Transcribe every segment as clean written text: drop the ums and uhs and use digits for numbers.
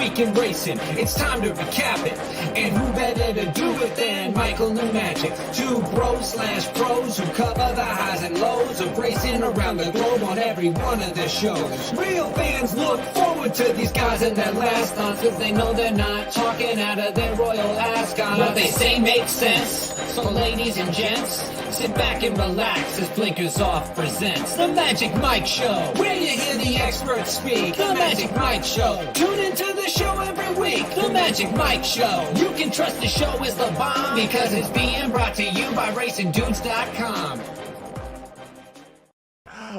week in racing. It's time to recap it. And who better to do it than Michael and Magic? Two bros/pros who cover the highs and lows of racing around the globe on every one of their shows. Real fans look forward to these guys and their last stunts, cause they know they're not talking out of their royal Ascot. What they say makes sense. So ladies and gents, sit back and relax as Blinkers Off presents The Magic Mike Show, where you hear the experts speak. The Magic Mike Show. Tune into the show every week. The Magic Mike Show. You can trust the show is the bomb because it's being brought to you by RacingDudes.com.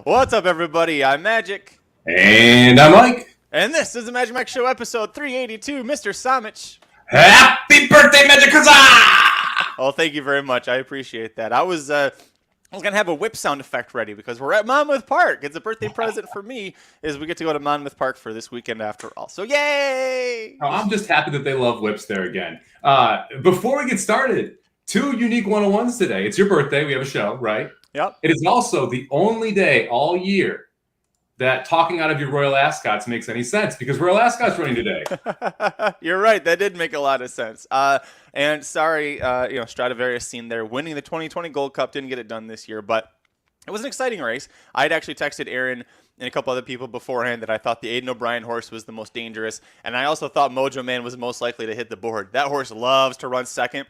What's up, everybody? I'm Magic. And I'm Mike. And this is the Magic Mike Show, episode 382. Mr. Somich. Happy birthday, Magic! Huzzah! Oh, thank you very much. I appreciate that. I was going to have a whip sound effect ready because we're at Monmouth Park. It's a birthday present for me is we get to go to Monmouth Park for this weekend after all. So, yay! Oh, I'm just happy that they love whips there again. Before we get started, two unique 101s today. It's your birthday. We have a show, right? Yep. It is also the only day all year that talking out of your Royal Ascots makes any sense because Royal Ascot's running today. You're right. That did make a lot of sense. And sorry, Stradivarius seen there winning the 2020 Gold Cup. Didn't get it done this year, but it was an exciting race. I had actually texted Aaron and a couple other people beforehand that I thought the Aidan O'Brien horse was the most dangerous. And I also thought Mojo Man was most likely to hit the board. That horse loves to run second.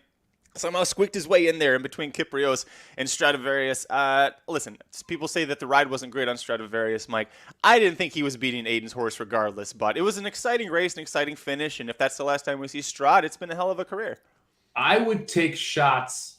Somehow squeaked his way in there in between Kyprios and Stradivarius. Listen, people say that the ride wasn't great on Stradivarius, Mike. I didn't think he was beating Aiden's horse regardless, but it was an exciting race, an exciting finish, and if that's the last time we see Strad, it's been a hell of a career. I would take shots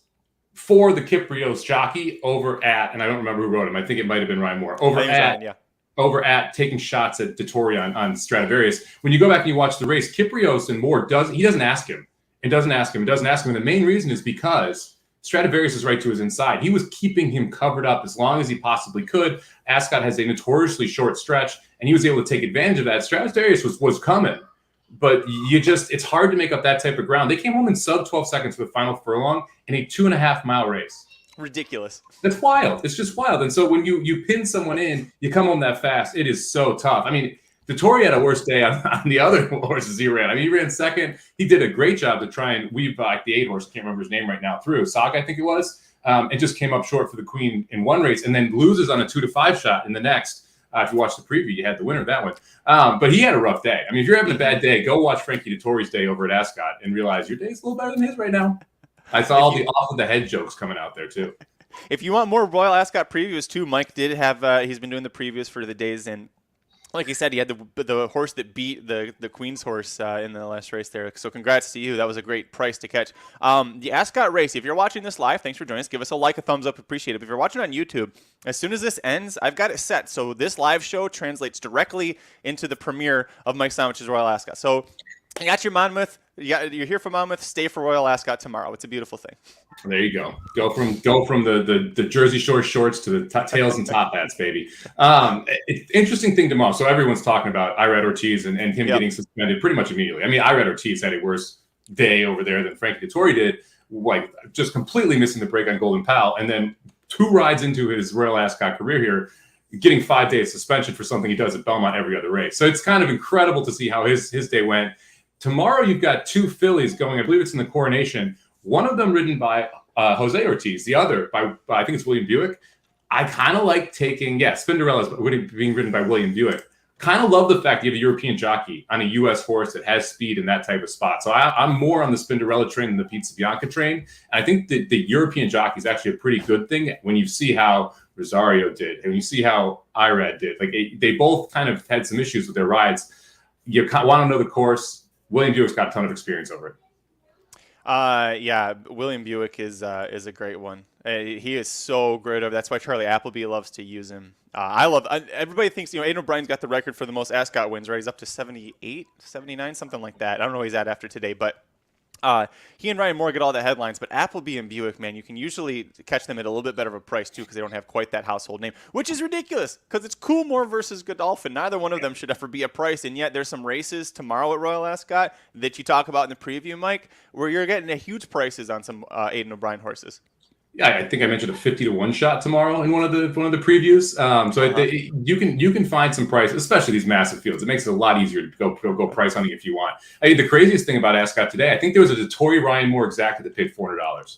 for the Kyprios jockey over at, and I don't remember who wrote him. I think it might have been Ryan Moore. Over at taking shots at Dettori on Stradivarius. When you go back and you watch the race, Kyprios and Moore doesn't ask him. And doesn't ask him. And the main reason is because Stradivarius is right to his inside. He was keeping him covered up as long as he possibly could. Ascot has a notoriously short stretch, and he was able to take advantage of that. Stradivarius was coming, but it's hard to make up that type of ground. They came home in sub 12 seconds for the final furlong in a 2.5-mile race. Ridiculous. That's wild. It's just wild. And so when you pin someone in, you come home that fast. It is so tough. I mean, Dettori had a worse day on the other horses he ran. I mean, he ran second. He did a great job to try and weave the 8 horse, I can't remember his name right now, through. Saga, I think it was. And just came up short for the Queen in one race and then loses on a 2-5 shot in the next. If you watch the preview, you had the winner of that one. But he had a rough day. I mean, if you're having a bad day, go watch Frankie Dettori's day over at Ascot and realize your day's a little better than his right now. I saw all the off-the-head jokes coming out there, too. If you want more Royal Ascot previews, too, Mike did have he's been doing the previews for the days, and like he said, he had the horse that beat the Queen's horse in the last race there. So congrats to you. That was a great price to catch. The Ascot race, if you're watching this live, thanks for joining us. Give us a like, a thumbs up. Appreciate it. If you're watching on YouTube, as soon as this ends, I've got it set. So this live show translates directly into the premiere of Mike Somich's Royal Ascot. So you got your Monmouth. You're here for Monmouth. Stay for Royal Ascot tomorrow. It's a beautiful thing. There you go. Go from the Jersey Shore shorts to the tails and top hats, baby. Interesting thing tomorrow. So everyone's talking about Irad Ortiz and him getting suspended pretty much immediately. I mean, Irad Ortiz had a worse day over there than Frankie Dettori did, like just completely missing the break on Golden Pal, and then 2 rides into his Royal Ascot career here, getting 5 days suspension for something he does at Belmont every other race. So it's kind of incredible to see how his day went. Tomorrow, you've got 2 fillies going. I believe it's in the Coronation. One of them ridden by Jose Ortiz. The other by I think it's William Buick. I kind of like taking, Spinderella's being ridden by William Buick. Kind of love the fact you have a European jockey on a U.S. horse that has speed in that type of spot. So I'm more on the Spinderella train than the Pizza Bianca train. And I think that the European jockey is actually a pretty good thing when you see how Rosario did and when you see how Irad did. Like they both kind of had some issues with their rides. You want to know the course. William Buick's got a ton of experience over it. William Buick is a great one. He is so great over. That's why Charlie Appleby loves to use him. Everybody thinks, Aidan O'Brien's got the record for the most Ascot wins, right? He's up to 78, 79, something like that. I don't know what he's at after today, but he and Ryan Moore get all the headlines, but Appleby and Buick, man, you can usually catch them at a little bit better of a price, too, because they don't have quite that household name, which is ridiculous, because it's Coolmore versus Godolphin. Neither one of them should ever be a price, and yet there's some races tomorrow at Royal Ascot that you talk about in the preview, Mike, where you're getting huge prices on some Aidan O'Brien horses. Yeah, I think I mentioned a 50-1 shot tomorrow in one of the previews. You can find some price, especially these massive fields. It makes it a lot easier to go price hunting if you want. I think the craziest thing about Ascot today, I think there was a Dettori Ryan Moore exacta that paid $400.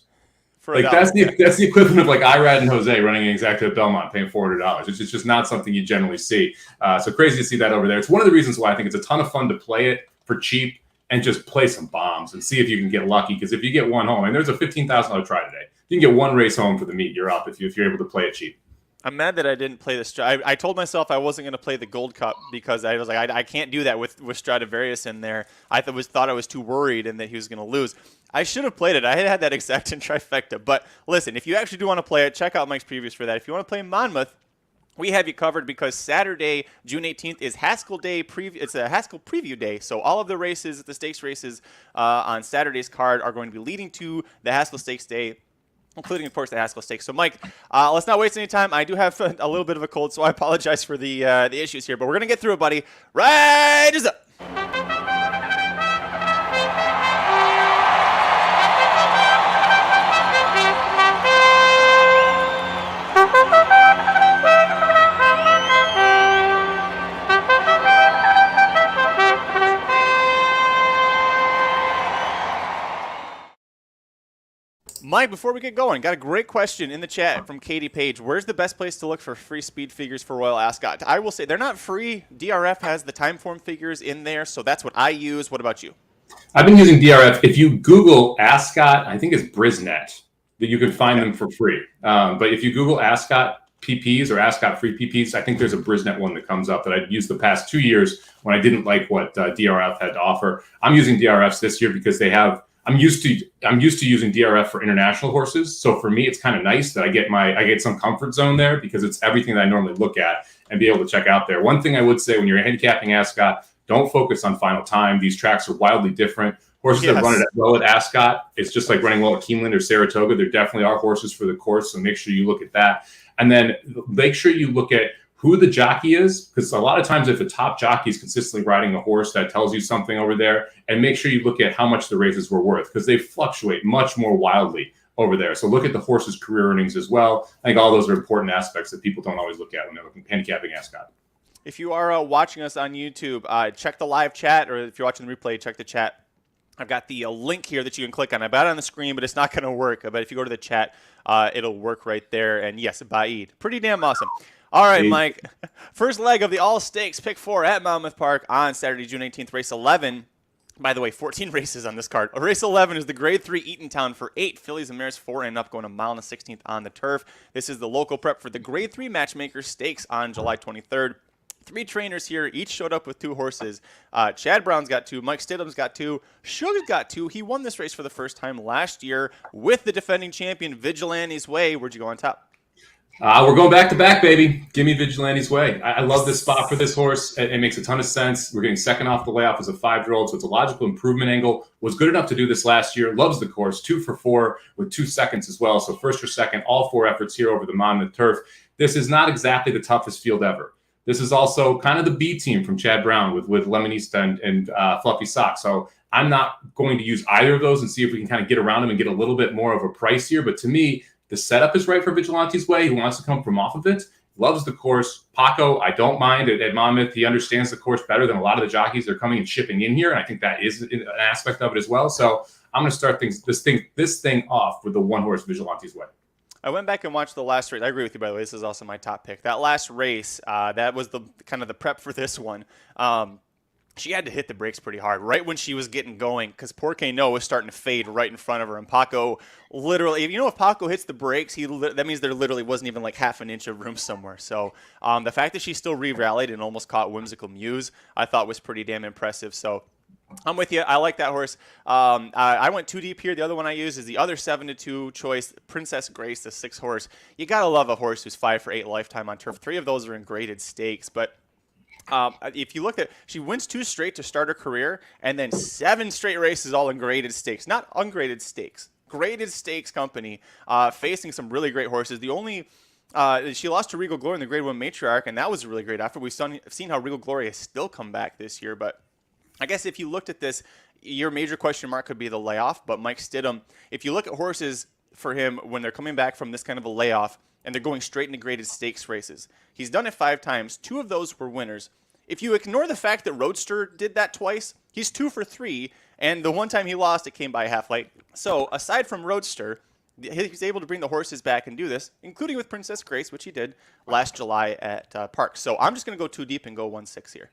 Like that's the equivalent of like Irad and Jose running an exacta at Belmont paying $400. It's just not something you generally see. So crazy to see that over there. It's one of the reasons why I think it's a ton of fun to play it for cheap and just play some bombs and see if you can get lucky. Because if you get one home, and there's a $15,000 try today. You can get one race home for the meet. You're up if you're able to play it cheap. I'm mad that I didn't play this. I told myself I wasn't going to play the Gold Cup because I was like, I can't do that with Stradivarius in there. I thought I was too worried and that he was going to lose. I should have played it. I had that exact trifecta. But listen, if you actually do want to play it, check out Mike's previews for that. If you want to play Monmouth, we have you covered because Saturday, June 18th, is Haskell Day It's a Haskell Preview Day. So all of the races, the stakes races on Saturday's card are going to be leading to the Haskell Stakes Day, including, of course, the Haskell Stakes. So, Mike, let's not waste any time. I do have a little bit of a cold, so I apologize for the issues here. But we're going to get through it, buddy. Right is up. Mike, before we get going, got a great question in the chat from Katie Page. Where's the best place to look for free speed figures for Royal Ascot? I will say they're not free. DRF has the Timeform figures in there, so that's what I use. What about you? I've been using DRF. If you Google Ascot, I think it's Brisnet, that you can find them for free. But if you Google Ascot PPs or Ascot free PPs, I think there's a Brisnet one that comes up that I've used the past 2 years when I didn't like what DRF had to offer. I'm using DRFs this year because they have. I'm used to using DRF for international horses. So for me, it's kind of nice that I get some comfort zone there because it's everything that I normally look at and be able to check out there. One thing I would say when you're handicapping Ascot, don't focus on final time. These tracks are wildly different. Horses that run it well at Ascot, it's just like running well at Keeneland or Saratoga. There definitely are horses for the course, so make sure you look at that. And then make sure you look at who the jockey is, because a lot of times if a top jockey is consistently riding a horse, that tells you something over there. And make sure you look at how much the races were worth, because they fluctuate much more wildly over there. So look at the horse's career earnings as well. I think all those are important aspects that people don't always look at when they're looking handicapping Ascot. If you are watching us on YouTube, check the live chat, or if you're watching the replay, check the chat. I've got the link here that you can click on. I've got it on the screen, but it's not going to work. But if you go to the chat, it'll work right there. And yes, Ba'id. Pretty damn awesome. All right, Mike. First leg of the All Stakes, pick 4 at Monmouth Park on Saturday, June 18th, race 11. By the way, 14 races on this card. Race 11 is the Grade 3 Eatontown for 8 fillies and mares, 4 and up, going a mile and a 16th on the turf. This is the local prep for the Grade 3 Matchmaker Stakes on July 23rd. 3 trainers here, each showed up with 2 horses. Chad Brown's got 2, Mike Stidham's got 2, Sugar's got 2. He won this race for the first time last year with the defending champion, Vigilante's Way. Where'd you go on top? We're going back-to-back, baby. Give me Vigilante's Way. I love this spot for this horse. It makes a ton of sense. We're getting second off the layoff as a 5-year-old, so it's a logical improvement angle. Was good enough to do this last year. Loves the course. 2 for 4 with 2 seconds as well. So first or second, all 4 efforts here over the Monmouth turf. This is not exactly the toughest field ever. This is also kind of the B team from Chad Brown with Lemonista and Fluffy Sock. So I'm not going to use either of those and see if we can kind of get around them and get a little bit more of a price here. But to me, the setup is right for Vigilante's Way. He wants to come from off of it. Loves the course. Paco, I don't mind at Monmouth. He understands the course better than a lot of the jockeys that are coming and shipping in here. And I think that is an aspect of it as well. So I'm going to start this thing off with the 1-horse Vigilante's Way. I went back and watched the last race. I agree with you, by the way. This is also my top pick. That last race, that was the kind of the prep for this one. She had to hit the brakes pretty hard right when she was getting going because poor Kano was starting to fade right in front of her. And Paco literally, if Paco hits the brakes, that means there literally wasn't even like half an inch of room somewhere. So the fact that she still re-rallied and almost caught Whimsical Muse, I thought was pretty damn impressive. So I'm with you. I like that horse. I went 2 deep here. The other one I used is the other 7-2 choice, Princess Grace, the 6 horse. You got to love a horse who's 5 for 8 lifetime on turf. 3 of those are in graded stakes. But if you look at, she wins 2 straight to start her career, and then 7 straight races all in graded stakes, not ungraded stakes. Graded stakes company, facing some really great horses. The only she lost to Regal Glory in the Grade 1 Matriarch, and that was a really great effort. We've seen how Regal Glory has still come back this year, but I guess if you looked at this, your major question mark could be the layoff. But Mike Stidham, if you look at horses for him when they're coming back from this kind of a layoff and they're going straight into graded stakes races. He's done it 5 times. 2 of those were winners. If you ignore the fact that Roadster did that twice, he's 2 for 3, and the one time he lost, it came by a half light. So aside from Roadster, he's able to bring the horses back and do this, including with Princess Grace, which he did last July at Park. So I'm just going to go too deep and go 1-6 here.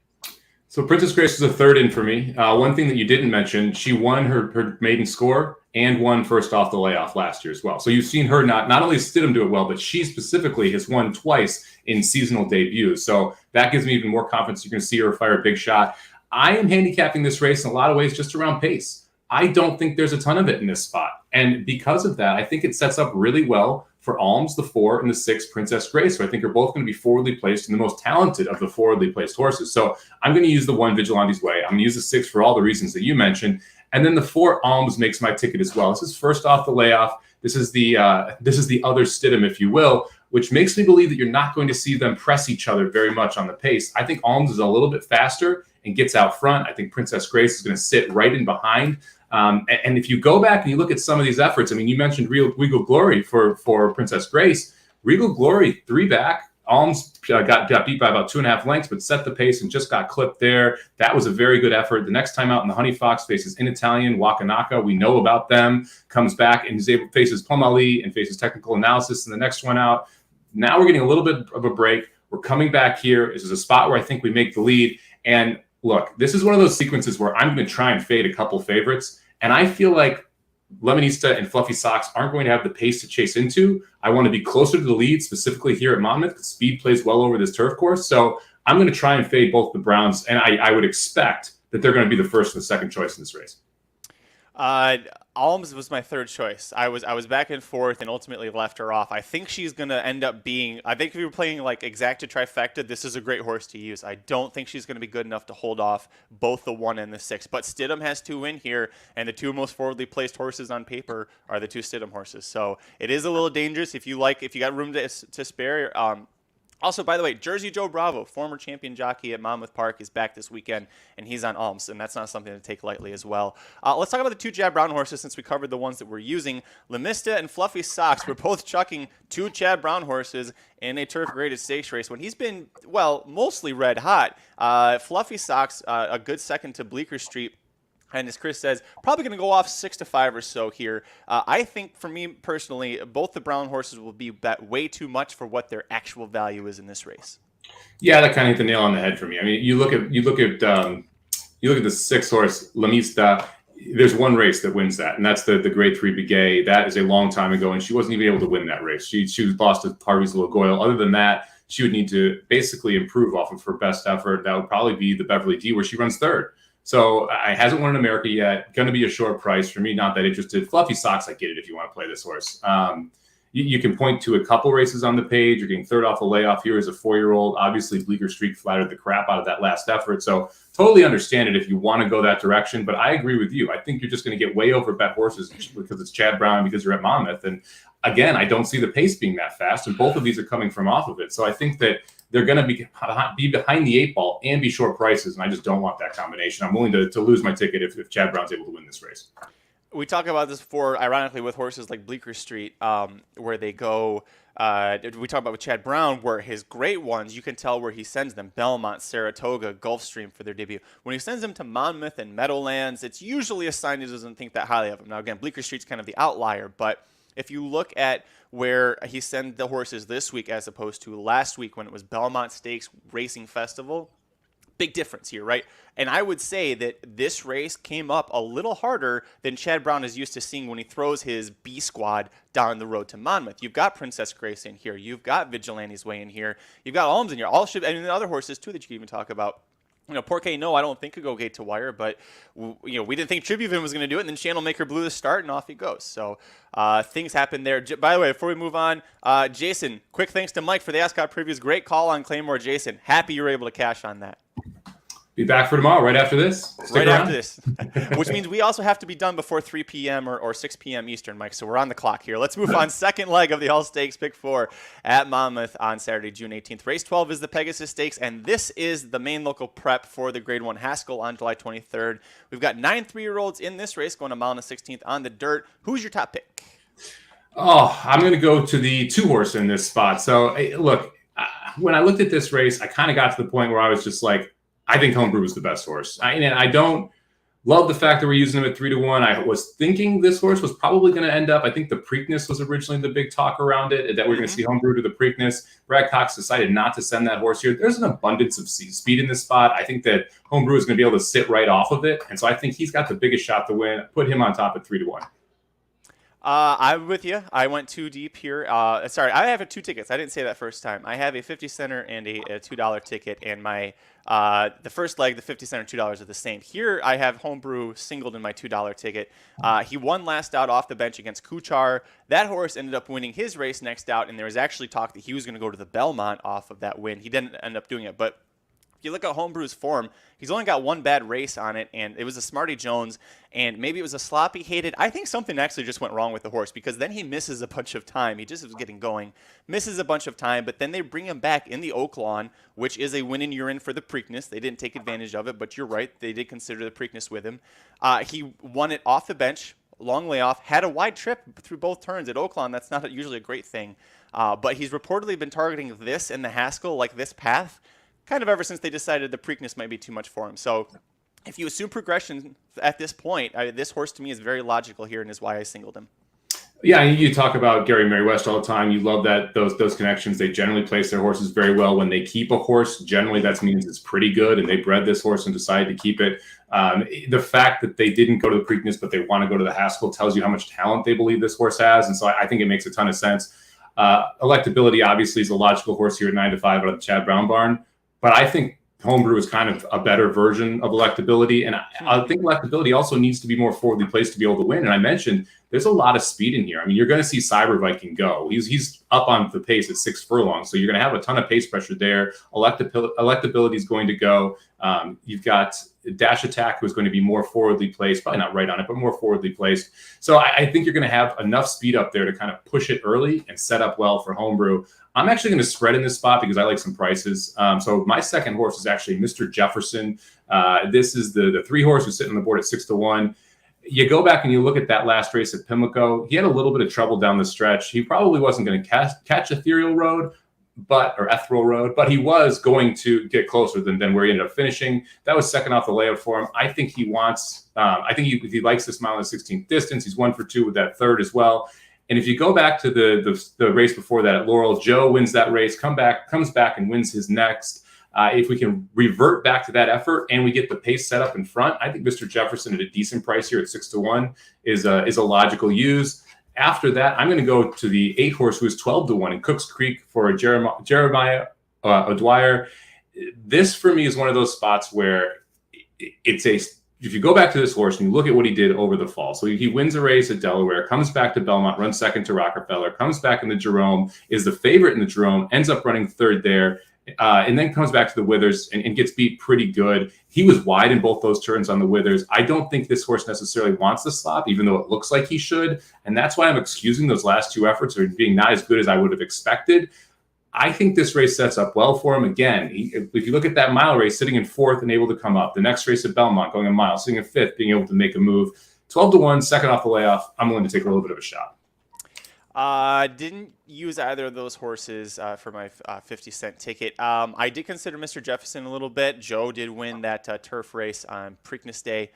So Princess Grace was a third in for me. One thing that you didn't mention, she won her maiden score and won first off the layoff last year as well. So you've seen her not only Stidham do it well, but she specifically has won twice in seasonal debuts. So that gives me even more confidence you're going to see her fire a big shot. I am handicapping this race in a lot of ways just around pace. I don't think there's a ton of it in this spot. And because of that, I think it sets up really well for Alms, the 4, and the 6, Princess Grace. So I think are both going to be forwardly placed and the most talented of the forwardly placed horses. So I'm going to use the 1 Vigilante's Way. I'm going to use the 6 for all the reasons that you mentioned. And then the 4 Alms makes my ticket as well. This is first off the layoff. This is the other Stidham, if you will, which makes me believe that you're not going to see them press each other very much on the pace. I think Alms is a little bit faster and gets out front. I think Princess Grace is going to sit right in behind. And if you go back and you look at some of these efforts, I mean, you mentioned Regal Glory for Princess Grace. Regal Glory, 3 back. Alms got beat by about 2.5 lengths, but set the pace and just got clipped there. That was a very good effort. The next time out in the Honey Fox faces in Italian, Wakanaka. We know about them. Comes back and faces Pomali and faces Technical Analysis in the next one out. Now we're getting a little bit of a break. We're coming back here. This is a spot where I think we make the lead. And look, this is one of those sequences where I'm going to try and fade a couple favorites. And I feel like Lemonista and Fluffy Socks aren't going to have the pace to chase into. I want to be closer to the lead, specifically here at Monmouth, because speed plays well over this turf course. So I'm going to try and fade both the Browns. And I would expect that they're going to be the first and the second choice in this race. Alms was my third choice. I was back and forth and ultimately left her off. I think she's going to end up being, I think if you're playing like exacta trifecta, this is a great horse to use. I don't think she's going to be good enough to hold off both the 1 and the 6. But Stidham has 2 in here, and the 2 most forwardly placed horses on paper are the 2 Stidham horses. So it is a little dangerous if you got room to spare. Also, by the way, Jersey Joe Bravo, former champion jockey at Monmouth Park, is back this weekend, and he's on Alms, and that's not something to take lightly as well. Let's talk about the 2 Chad Brown horses since we covered the ones that we're using. Lemista and Fluffy Socks, we're both chucking 2 Chad Brown horses in a turf-graded stakes race when he's been, well, mostly red hot. Fluffy Socks, a good second to Bleecker Street. And as Chris says, probably going to go off 6-5 or so here. I think, for me personally, both the Brown horses will be bet way too much for what their actual value is in this race. Yeah, that kind of hit the nail on the head for me. I mean, you look at the 6 horse Lamista. There's one race that wins that, and that's the Grade 3 Begay. That is a long time ago, and she wasn't even able to win that race. She lost to Harvey's Logoyle. Other than that, she would need to basically improve off of her best effort. That would probably be the Beverly D, where she runs 3rd. So I hasn't won in America yet. Going to be a short price for me. Not that interested. Fluffy Socks, I get it if you want to play this horse. You can point to a couple races on the page. You're getting 3rd off a layoff here as a 4-year-old. Obviously, Bleecker Street flattered the crap out of that last effort. So totally understand it if you want to go that direction. But I agree with you. I think you're just going to get way over bet horses because it's Chad Brown, because you're at Monmouth. And again, I don't see the pace being that fast. And both of these are coming from off of it. So I think that they're going to be behind the 8 ball and be short prices, and I just don't want that combination. I'm willing to lose my ticket if Chad Brown's able to win this race. We talk about this before, ironically, with horses like Bleecker Street, where they go. We talk about with Chad Brown, where his great ones, you can tell where he sends them. Belmont, Saratoga, Gulfstream for their debut. When he sends them to Monmouth and Meadowlands, it's usually a sign he doesn't think that highly of them. Now, again, Bleecker Street's kind of the outlier, but if you look at where he sent the horses this week as opposed to last week when it was Belmont Stakes Racing Festival, big difference here, right? And I would say that this race came up a little harder than Chad Brown is used to seeing when he throws his B squad down the road to Monmouth. You've got Princess Grace in here. You've got Vigilante's Way in here. You've got Alms in here. And the other horses, too, that you can even talk about. Porqué, no, I don't think could go gate to wire, but we didn't think Tribuvin was going to do it, and then Channelmaker blew the start, and off he goes. So things happen there. By the way, before we move on, Jason, quick thanks to Mike for the Ascot previews. Great call on Claymore, Jason. Happy you were able to cash on that. Be back for tomorrow, right after this. After this, which means we also have to be done before 3 p.m. or 6 p.m. Eastern, Mike. So we're on the clock here. Let's move on. Second leg of the All Stakes Pick 4 at Monmouth on Saturday, June 18th. Race 12 is the Pegasus Stakes, and this is the main local prep for the Grade 1 Haskell on July 23rd. We've got 9 3-year-olds in this race going a mile and a 16th on the dirt. Who's your top pick? Oh, I'm going to go to the 2-horse in this spot. So, look, when I looked at this race, I kind of got to the point where I was just like, I think Homebrew is the best horse. And I don't love the fact that we're using him at 3-1. I was thinking this horse was probably going to end up. I think the Preakness was originally the big talk around it, that we're going to see Homebrew to the Preakness. Brad Cox decided not to send that horse here. There's an abundance of speed in this spot. I think that Homebrew is going to be able to sit right off of it. And so I think he's got the biggest shot to win. Put him on top at 3-1. I'm with you. I went too deep here. Sorry, I have 2 tickets. I didn't say that first time. I have a 50 center and a $2 ticket, and my the first leg, the 50 center and $2 are the same. Here, I have Homebrew singled in my $2 ticket. He won last out off the bench against Kuchar. That horse ended up winning his race next out, and there was actually talk that he was going to go to the Belmont off of that win. He didn't end up doing it, but if you look at Homebrew's form, he's only got 1 bad race on it, and it was a Smarty Jones, and maybe it was a slop he hated. I think something actually just went wrong with the horse, because then he misses a bunch of time. He just was getting going, misses a bunch of time, but then they bring him back in the Oaklawn, which is a win in urine for the Preakness. They didn't take advantage of it, but you're right. They did consider the Preakness with him. He won it off the bench, long layoff, had a wide trip through both turns at Oaklawn. That's not usually a great thing, but he's reportedly been targeting this and the Haskell, like this path, kind of ever since they decided the Preakness might be too much for him. So if you assume progression at this point, this horse to me is very logical here and is why I singled him. Yeah, you talk about Gary Mary West all the time. You love that those connections. They generally place their horses very well. When they keep a horse, generally that means it's pretty good, and they bred this horse and decided to keep it. The fact that they didn't go to the Preakness, but they want to go to the Haskell, tells you how much talent they believe this horse has, and so I think it makes a ton of sense. Electability obviously is a logical horse here at 9-5 out of the Chad Brown barn. But I think Homebrew is kind of a better version of electability. And I think electability also needs to be more forwardly placed to be able to win. And I mentioned there's a lot of speed in here. I mean, you're going to see Cyber Viking go. He's up on the pace at 6 furlongs. So you're going to have a ton of pace pressure there. Electability is going to go. You've got Dash Attack, who's going to be more forwardly placed, probably not right on it, but more forwardly placed. So I think you're going to have enough speed up there to kind of push it early and set up well for Homebrew. I'm actually going to spread in this spot because I like some prices. So my second horse is actually Mr. Jefferson. This is the 3-horse who's sitting on the board at 6-1. You go back and you look at that last race at Pimlico. He had a little bit of trouble down the stretch. He probably wasn't going to catch Ethereal Road, Ethereal Road, but he was going to get closer than where he ended up finishing. That was second off the layout for him. I think he wants. I think he likes this mile in the 16th distance. He's 1 for 2 with that third as well. And if you go back to the race before that at Laurel, Joe wins that race, comes back and wins his next. If we can revert back to that effort and we get the pace set up in front, I think Mr. Jefferson at a decent price here at 6-1 is a logical use. After that, I'm going to go to the 8-horse who is 12-1 in Cooks Creek for Jeremiah O'Dwyer. This for me is one of those spots where if you go back to this horse and you look at what he did over the fall, so he wins a race at Delaware, comes back to Belmont, runs second to Rockefeller, comes back in the Jerome, is the favorite in the Jerome, ends up running third there, and then comes back to the Withers and gets beat pretty good. He was wide in both those turns on the Withers. I don't think this horse necessarily wants the slop, even though it looks like he should, and that's why I'm excusing those last 2 efforts or being not as good as I would have expected. I think this race sets up well for him. Again, if you look at that mile race, sitting in 4th and able to come up. The next race at Belmont, going a mile, sitting in 5th, being able to make a move. 12-1, second off the layoff. I'm willing to take a little bit of a shot. Didn't use either of those horses for my 50-cent ticket. I did consider Mr. Jefferson a little bit. Joe did win that turf race on Preakness Day,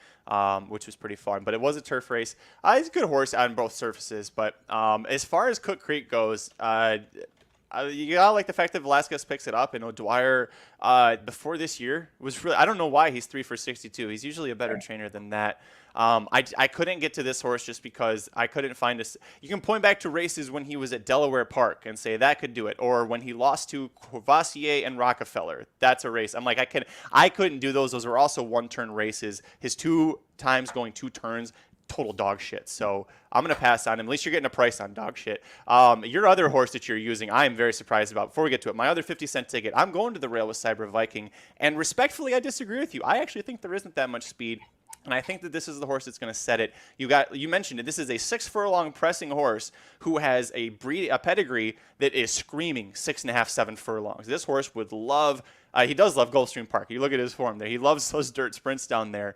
which was pretty fun. But it was a turf race. He's a good horse on both surfaces. But as far as Cook Creek goes, you gotta like the fact that Velasquez picks it up, and O'Dwyer before this year was really, I don't know why he's 3 for 62. He's usually a better trainer than that. I couldn't get to this horse just because I couldn't find a. You can point back to races when he was at Delaware Park and say that could do it, or when he lost to Courvoisier and Rockefeller. That's a race. I'm like I couldn't do those. Those were also 1-turn races. His 2 times going 2 turns. Total dog shit. So I'm going to pass on him. At least you're getting a price on dog shit. Your other horse that you're using, I am very surprised about. Before we get to it, my other 50-cent ticket, I'm going to the rail with Cyber Viking. And respectfully, I disagree with you. I actually think there isn't that much speed. And I think that this is the horse that's going to set it. You mentioned it. This is a 6-furlong pressing horse who has a pedigree that is screaming 6.5, 7 furlongs. This horse would love. He does love Gulfstream Park. You look at his form there. He loves those dirt sprints down there.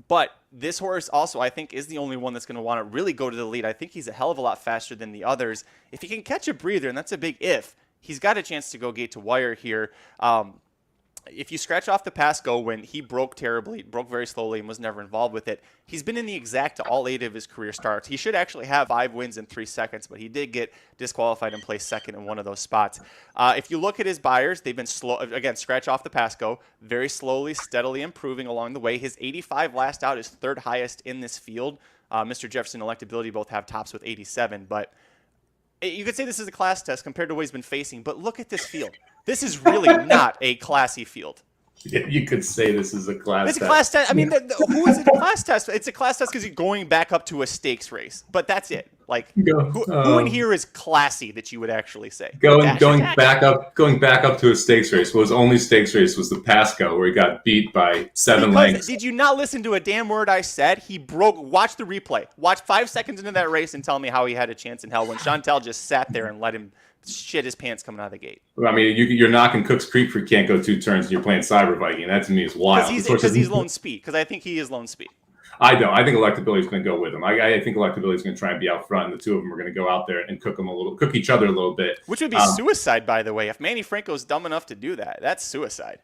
But this horse also, I think, is the only one that's going to want to really go to the lead. I think he's a hell of a lot faster than the others. If he can catch a breather, and that's a big if, he's got a chance to go gate to wire here. If you scratch off the Pasco when he broke terribly, broke very slowly, and was never involved with it, he's been in the exact all 8 of his career starts. He should actually have 5 wins in 3 seconds, but he did get disqualified and placed second in one of those spots. If you look at his buyers, they've been slow. Again, scratch off the Pasco, very slowly, steadily improving along the way. His 85 last out is 3rd highest in this field. Mr. Jefferson and Electability both have tops with 87, but you could say this is a class test compared to what he's been facing, but look at this field. This is really not a classy field. Yeah, you could say this is a class test. It's a class test. I mean, who is it a class test? It's a class test because you're going back up to a stakes race, but that's it. Like, who in here is classy that you would actually say? Going back up to a stakes race. Well, his only stakes race was the Pasco, where he got beat by 7 lengths. Did you not listen to a damn word I said? He broke. Watch the replay. Watch 5 seconds into that race and tell me how he had a chance in hell when Chantel just sat there and let him shit his pants coming out of the gate. I mean, you're knocking Cook's Creek for you can't go 2 turns and you're playing Cyber Viking. That to me is wild. Because he's lone speed. Because I think he is lone speed. I don't. I think Electability is going to go with him. I think Electability is going to try and be out front, and the two of them are going to go out there and cook each other a little bit. Which would be suicide, by the way. If Manny Franco's dumb enough to do that, that's suicide.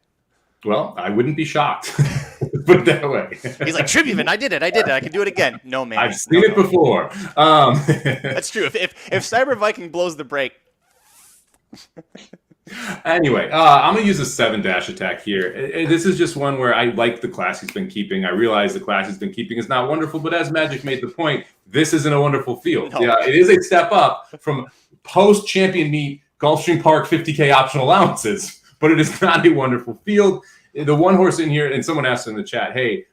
Well, I wouldn't be shocked. Put it that way. He's like, Tribune, I did it. I can do it again. No, man. I've seen it before. That's true. If Cyber Viking blows the brake. Anyway, I'm going to use a 7 dash attack here. This is just one where I like the class he's been keeping. I realize the class he's been keeping is not wonderful, but as Magic made the point, this isn't a wonderful field. No. Yeah, it is a step up from post-champion meet Gulfstream Park 50K optional allowances, but it is not a wonderful field. The one horse in here, and someone asked in the chat, hey,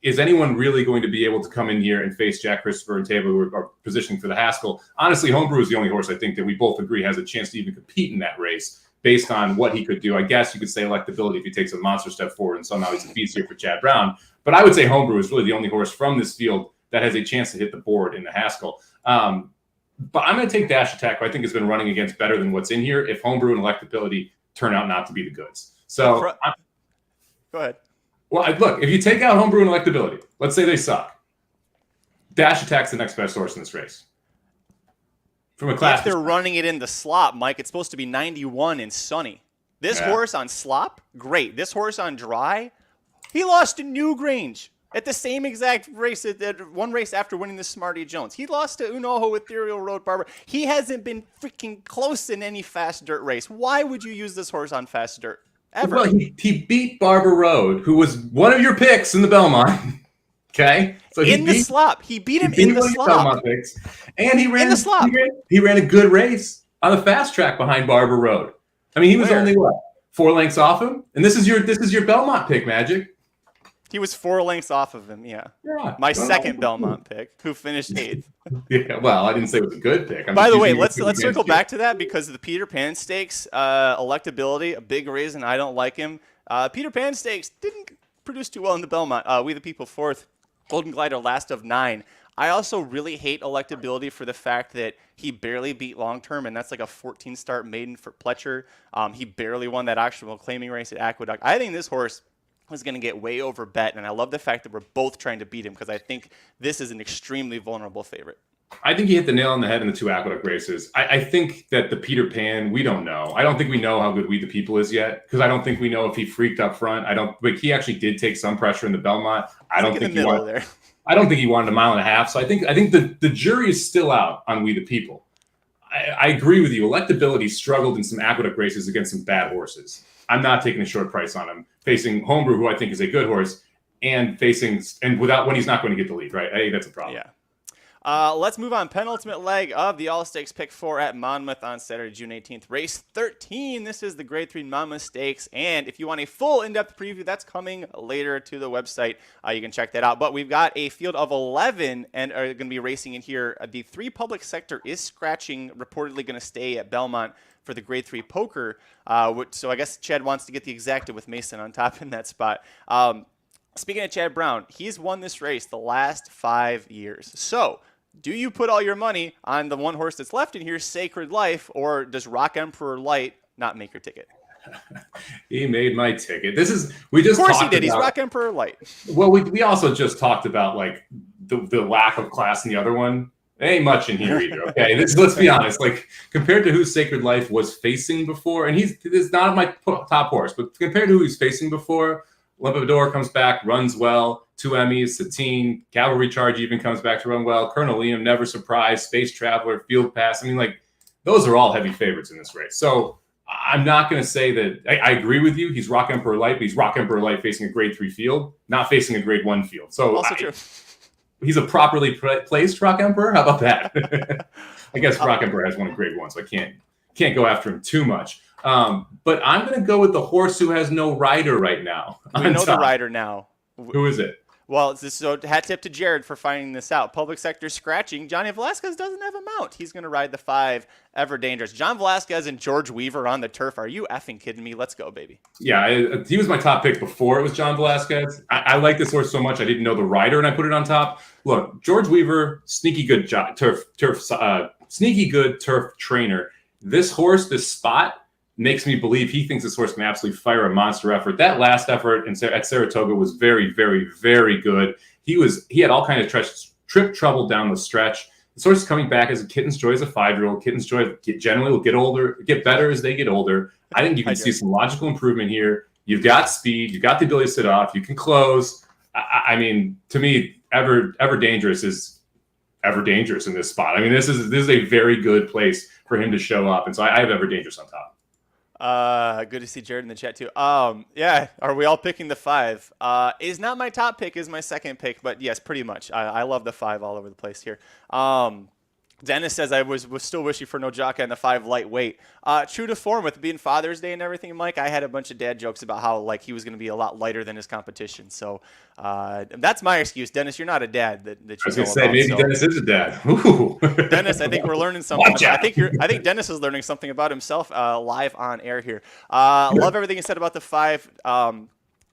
is anyone really going to be able to come in here and face Jack Christopher and Taylor, who are positioning for the Haskell? Honestly, Homebrew is the only horse I think that we both agree has a chance to even compete in that race based on what he could do. I guess you could say Electability if he takes a monster step forward and somehow he's a beast here for Chad Brown. But I would say Homebrew is really the only horse from this field that has a chance to hit the board in the Haskell. But I'm going to take Dash Attack, who I think has been running against better than what's in here, if Homebrew and Electability turn out not to be the goods. So go ahead. Well, look, if you take out Homebrew and Electability, let's say they suck. Dash Attack's the next best horse in this race. From a class, if they're running it in the slop, Mike, it's supposed to be 91 and sunny. This horse on slop, great. This horse on dry, he lost to Newgrange at the same exact race, at one race after winning the Smarty Jones. He lost to Unoho Ethereal Road Barber. He hasn't been freaking close in any fast dirt race. Why would you use this horse on fast dirt? Ever. Well, he beat Barber Road, who was one of your picks in the Belmont. Okay, so he beat the slop. He beat him in the slop. And he ran in the slop. He ran a good race on the fast track behind Barber Road. I mean, he was only 4 lengths off him. And this is your Belmont pick, Magic. He was 4 lengths off of him. Yeah. My second Belmont pick, who finished 8th. Yeah, well, I didn't say it was a good pick. By the way, let's circle back to that because of the Peter Pan Stakes Electability, a big reason I don't like him. Peter Pan Stakes didn't produce too well in the Belmont. We the People 4th, Golden Glider last of 9. I also really hate Electability for the fact that he barely beat Long Term, and that's like a 14-start maiden for Pletcher. He barely won that actual claiming race at Aqueduct. I think this horse was going to get way over bet, and I love the fact that we're both trying to beat him because I think this is an extremely vulnerable favorite. I think he hit the nail on the head in the 2 Aqueduct races. I think that the Peter Pan, we don't know. I don't think we know how good We the People is yet because I don't think we know if he freaked up front. But he actually did take some pressure in the Belmont. I don't think he wanted a mile and a half. So I think the jury is still out on We the People. I agree with you. Electability struggled in some Aqueduct races against some bad horses. I'm not taking a short price on him. Facing Homebrew, who I think is a good horse, when he's not going to get the lead, right? I think that's a problem. Yeah. Let's move on. Penultimate leg of the All Stakes Pick 4 at Monmouth on Saturday, June 18th. Race 13. This is the Grade 3 Monmouth Stakes. And if you want a full in-depth preview, that's coming later to the website. You can check that out. But we've got a field of 11 and are going to be racing in here. The 3 public sector is scratching, reportedly going to stay at Belmont for the Grade 3 poker. So I guess Chad wants to get the exacta with Mason on top in that spot. Speaking of Chad Brown, he's won this race the last 5 years. So do you put all your money on the one horse that's left in here, Sacred Life, or does Rock Emperor Light not make your ticket? He made my ticket. We just of course talked he did. He's about, Rock Emperor Light. Well, we also just talked about like the lack of class in the other one. There ain't much in here either. Okay, let's be honest. Like compared to who Sacred Life was facing before, and he's not my top horse, but compared to who he's facing before, Limpidor comes back, runs well. 2 Emmys, Satine, Cavalry Charge even comes back to run well. Colonel Liam, Never Surprised, Space Traveler, Field Pass. I mean, like those are all heavy favorites in this race. So I'm not going to say that I agree with you. He's Rock Emperor Light, but he's Rock Emperor Light facing a grade 3 field, not facing a grade 1 field. So also true. He's a properly placed Rock Emperor. How about that? I guess Rock Emperor has one in grade 1, so I can't go after him too much. But I'm going to go with the horse who has no rider right now. We know the rider now. Who is it? Well, so hat tip to Jared for finding this out. Public sector scratching. Johnny Velasquez doesn't have a mount. He's going to ride the 5, Ever Dangerous. John Velasquez and George Weaver on the turf. Are you effing kidding me? Let's go, baby. Yeah, he was my top pick before it was John Velasquez. I like this horse so much I didn't know the rider and I put it on top. Look, George Weaver, sneaky good turf trainer. This horse, this spot, makes me believe he thinks this horse can absolutely fire a monster effort. That last effort at Saratoga was very, very, very good. He had all kind of trip trouble down the stretch. This horse is coming back as a Kitten's Joy as a 5-year-old. Kitten's Joy generally will get better as they get older. I think you can see some logical improvement here. You've got speed. You've got the ability to sit off. You can close. I mean, to me, Ever Dangerous is Ever Dangerous in this spot. I mean, this is a very good place for him to show up. And so I have Ever Dangerous on top. Good to see Jared in the chat too. Yeah, are we all picking the 5? Is not my top pick, is my second pick, but yes, pretty much. I love the 5 all over the place here. Dennis says I was still wishing for no jockey on the 5 lightweight. True to form with being Father's Day and everything, Mike, I had a bunch of dad jokes about how like he was going to be a lot lighter than his competition. So that's my excuse. Dennis, you're not a dad. That you I was going to say, maybe Dennis is a dad. Ooh. Dennis, I think we're learning something. I think Dennis is learning something about himself live on air here. Love everything you said about the 5.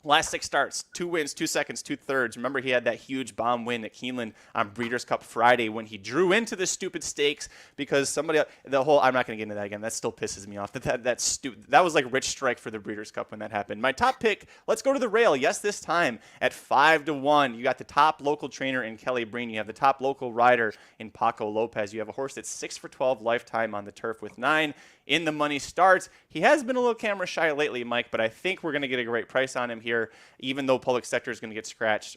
Last 6 starts, 2 wins, 2 seconds, 2 thirds. Remember, he had that huge bomb win at Keeneland on Breeders' Cup Friday when he drew into the stupid stakes because I'm not going to get into that again. That still pisses me off. That was like rich strike for the Breeders' Cup when that happened. My top pick, let's go to the rail. Yes, this time at 5-1. You got the top local trainer in Kelly Breen. You have the top local rider in Paco Lopez. You have a horse that's 6 for 12 lifetime on the turf with 9 in the money starts. He has been a little camera shy lately, Mike, but I think we're going to get a great price on him here, even though public sector is going to get scratched.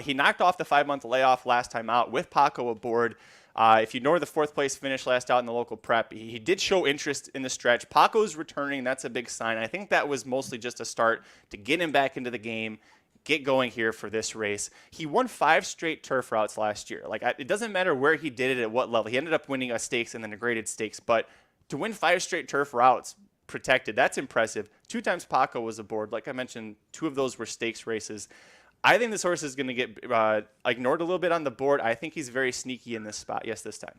He knocked off the 5-month layoff last time out with Paco aboard. If you ignore the 4th place finish last out in the local prep, he did show interest in the stretch. Paco's returning. That's a big sign. I think that was mostly just a start to get him back into the game, get going here for this race. He won 5 straight turf routes last year. It doesn't matter where he did it at what level. He ended up winning a stakes and then a graded stakes, but to win 5 straight turf routes protected, that's impressive. 2 times Paco was aboard. Like I mentioned, 2 of those were stakes races. I think this horse is going to get ignored a little bit on the board. I think he's very sneaky in this spot. Yes, this time.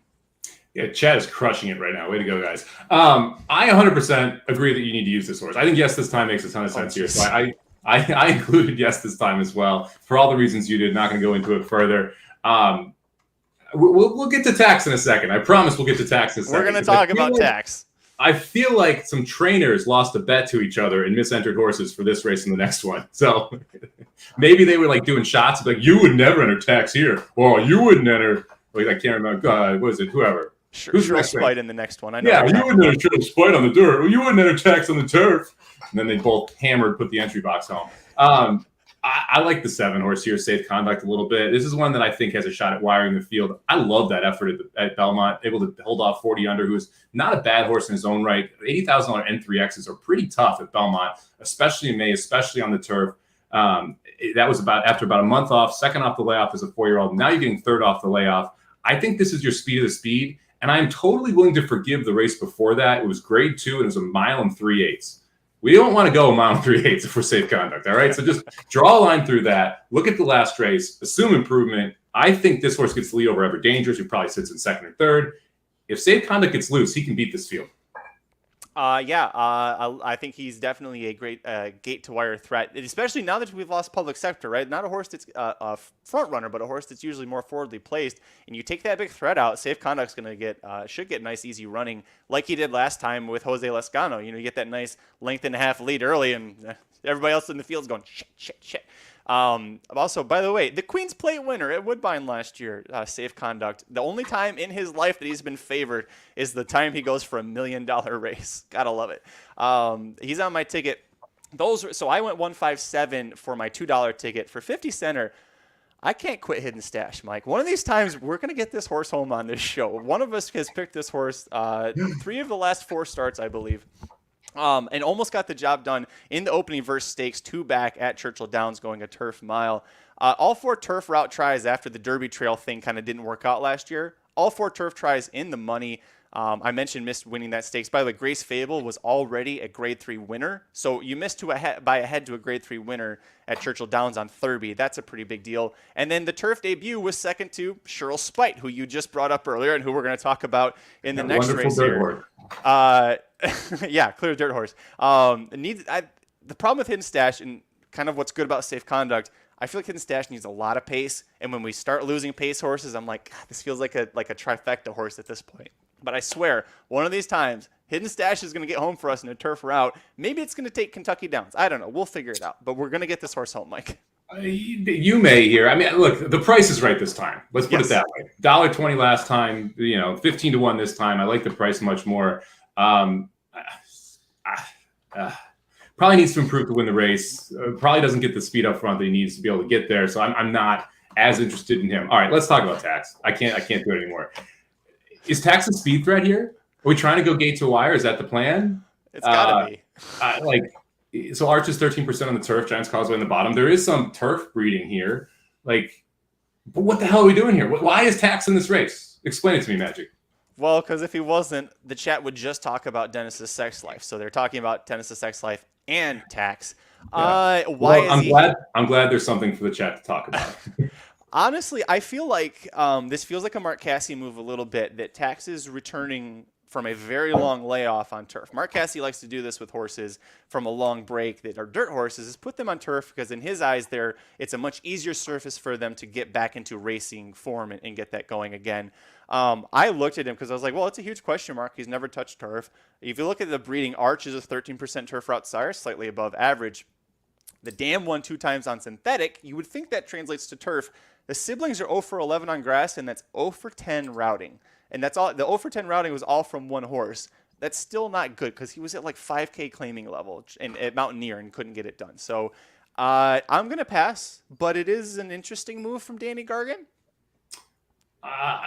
Yeah, Chad is crushing it right now. Way to go, guys. I 100% agree that you need to use this horse. I think yes this time makes a ton of sense here. So I included yes this time as well for all the reasons you did. Not going to go into it further. We'll get to tax in a second. I promise we'll get to tax in a second. We're going to talk about tax. I feel like some trainers lost a bet to each other and misentered horses for this race and the next one. So maybe they were like doing shots like, you would never enter tax here. Or you wouldn't enter. Like, I can't remember. What is it? Whoever. Who's spite in the next one? I know. Yeah, you wouldn't enter spite on the dirt. Or you wouldn't enter tax on the turf. And then they both hammered, put the entry box home. I like the 7 horse here, Safe Conduct a little bit. This is one that I think has a shot at wiring the field. I love that effort at Belmont, able to hold off 40 under, who is not a bad horse in his own right. $80,000 N3Xs are pretty tough at Belmont, especially in May, especially on the turf. That was after about a month off, second off the layoff as a 4-year-old. Now you're getting 3rd off the layoff. I think this is your speed of the speed, and I'm totally willing to forgive the race before that. It was grade 2, and it was 1 mile and 3/8. We don't want to go 1 mile and 3/8 if we're Safe Conduct, all right? So just draw a line through that. Look at the last race. Assume improvement. I think this horse gets the lead over Ever Dangerous, who probably sits in 2nd or 3rd. If Safe Conduct gets loose, he can beat this field. I think he's definitely a great gate to wire threat, especially now that we've lost Public Sector, right? Not a horse that's a front runner, but a horse that's usually more forwardly placed. And you take that big threat out, Safe Conduct's going to should get nice, easy running like he did last time with Jose Lescano. You get that nice length and a half lead early, and everybody else in the field's going, shit. Also, by the way, the Queen's Plate winner at Woodbine last year, Safe Conduct. The only time in his life that he's been favored is the time he goes for $1 million race. Gotta love it. He's on my ticket. So I went 157 for my $2 ticket. For 50 center, I can't quit Hidden Stash, Mike. One of these times, we're going to get this horse home on this show. One of us has picked this horse 3 of the last 4 starts, I believe. And almost got the job done in the opening verse stakes, 2 back at Churchill Downs going a turf mile. All 4 turf route tries after the Derby Trail thing kind of didn't work out last year. All 4 turf tries in the money. I mentioned missed winning that stakes. By the way, Grace Fable was already a grade 3 winner. So you missed by a head to a grade 3 winner at Churchill Downs on Thurby. That's a pretty big deal. And then the turf debut was second to Cheryl Spite, who you just brought up earlier and who we're going to talk about in the next race here. Yeah, clear dirt horse. The problem with Hidden Stash and kind of what's good about Safe Conduct, I feel like Hidden Stash needs a lot of pace. And when we start losing pace horses, I'm like, God, this feels like a trifecta horse at this point. But I swear, one of these times, Hidden Stash is going to get home for us in a turf route. Maybe it's going to take Kentucky Downs. I don't know. We'll figure it out. But we're going to get this horse home, Mike. You may here. I mean, look, the price is right this time. Let's put it that way. $1.20 last time, 15 to 1 this time. I like the price much more. Probably needs to improve to win the race. Probably doesn't get the speed up front that he needs to be able to get there. So I'm not as interested in him. All right, let's talk about Tax. I can't do it anymore. Is Tax a speed threat here? Are we trying to go gate to wire? Is that the plan? It's gotta be. So Arch is 13% on the turf. Giants Causeway in the bottom. There is some turf breeding here. But what the hell are we doing here? Why is Tax in this race? Explain it to me, Magic. Well, because if he wasn't, the chat would just talk about Dennis's sex life. So they're talking about Dennis's sex life and Tax. Yeah. I'm glad there's something for the chat to talk about. Honestly, I feel like this feels like a Mark Casse move a little bit, that Tax is returning from a very long layoff on turf. Mark Casse likes to do this with horses from a long break that are dirt horses, is put them on turf because in his eyes it's a much easier surface for them to get back into racing form and get that going again. I looked at him because I was like, well, it's a huge question mark. He's never touched turf. If you look at the breeding, Arch is a 13% turf route sire, slightly above average. The Dam won 2 times on synthetic. You would think that translates to turf. The siblings are 0 for 11 on grass, and that's 0 for 10 routing. And that's all. The 0 for 10 routing was all from one horse. That's still not good because he was at like 5K claiming level and at Mountaineer and couldn't get it done. So I'm going to pass, but it is an interesting move from Danny Gargan.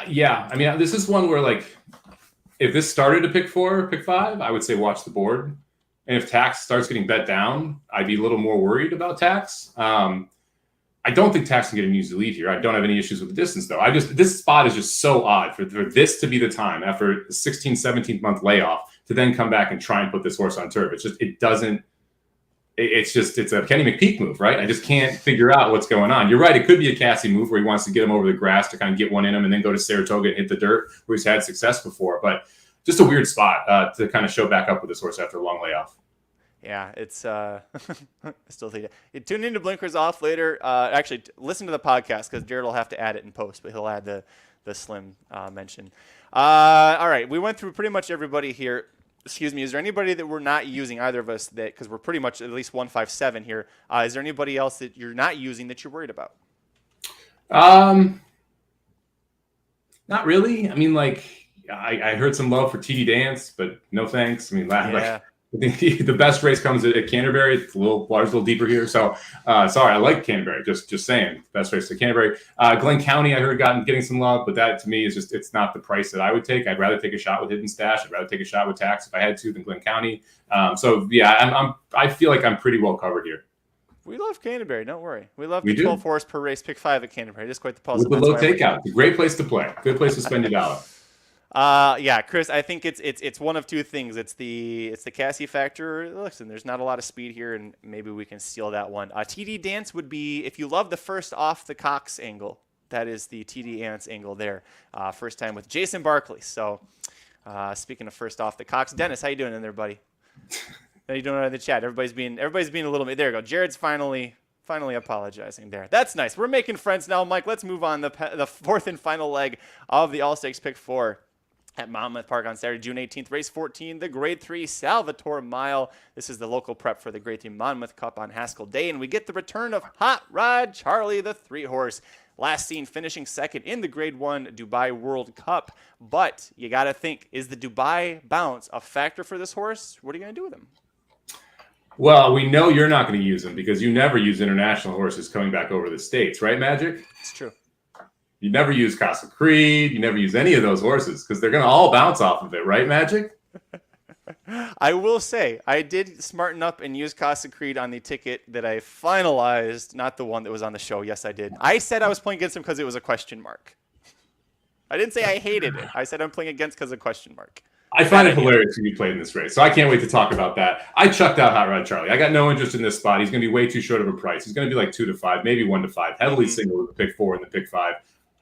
Yeah. I mean, this is one where if this started to pick 4, pick 5, I would say watch the board. And if Tax starts getting bet down, I'd be a little more worried about Tax. I don't think Tax can get an easy lead here. I don't have any issues with the distance, though. This spot is just so odd for this to be the time after a 16, 17 month layoff to then come back and try and put this horse on turf. It's a Kenny McPeak move, right? I just can't figure out what's going on. You're right. It could be a Casse move where he wants to get him over the grass to kind of get one in him and then go to Saratoga and hit the dirt where he's had success before. But just a weird spot to kind of show back up with this horse after a long layoff. Yeah, it's I still think it. Tune into Blinkers Off later. Actually, listen to the podcast because Jared will have to add it in post, but he'll add the Slim mention. All right, we went through pretty much everybody here. Excuse me. Is there anybody that we're not using, either of us, that because we're pretty much at least 157 here? Is there anybody else that you're not using that you're worried about? Not really. I mean, I heard some love for TD Dance, but no thanks. I mean, I think the best race comes at Canterbury. It's water's a little deeper here. So, sorry, I like Canterbury. Just saying, best race at Canterbury. Glen County, I heard getting some love, but that to me is just, it's not the price that I would take. I'd rather take a shot with Hidden Stash. I'd rather take a shot with Tax if I had to than Glen County. So yeah, I feel like I'm pretty well covered here. We love Canterbury. Don't worry. We love the 12 horse per race, pick 5 at Canterbury. Just quite the puzzle. With the low takeout. It's a great place to play. Good place to spend your dollar. Yeah, Chris, I think it's one of two things. It's the Casse factor. Listen, there's not a lot of speed here, and maybe we can steal that one. TD Dance would be, if you love the first off the Cox angle, that is the TD Dance angle there. First time with Jason Barkley. So Speaking of first off the Cox, Dennis, how you doing in there, buddy? How you doing in the chat? Everybody's being a little bit. There you go. Jared's finally apologizing there. That's nice. We're making friends now, Mike. Let's move on. The fourth and final leg of the All Stakes Pick 4 at Monmouth Park on Saturday, June 18th. Race 14, the Grade 3 Salvatore Mile. This is the local prep for the Grade 3 Monmouth Cup on Haskell Day, and we get the return of Hot Rod Charlie, the 3-horse. Last seen finishing second in the Grade 1 Dubai World Cup. But you got to think, is the Dubai bounce a factor for this horse? What are you going to do with him? Well, we know you're not going to use him because you never use international horses coming back over the States, right, Magic? It's true. You never use Castle Creed. You never use any of those horses because they're going to all bounce off of it, right, Magic? I will say, I did smarten up and use Casa Creed on the ticket that I finalized, not the one that was on the show. Yes, I did. I said I was playing against him because it was a question mark. I didn't say I hated it. I said I'm playing against because of a question mark. I find it hilarious when you played in this race, so I can't wait to talk about that. I chucked out Hot Rod Charlie. I got no interest in this spot. He's going to be way too short of a price. He's going to be like 2 to 5, maybe 1 to 5, heavily single with the pick 4 and the pick 5.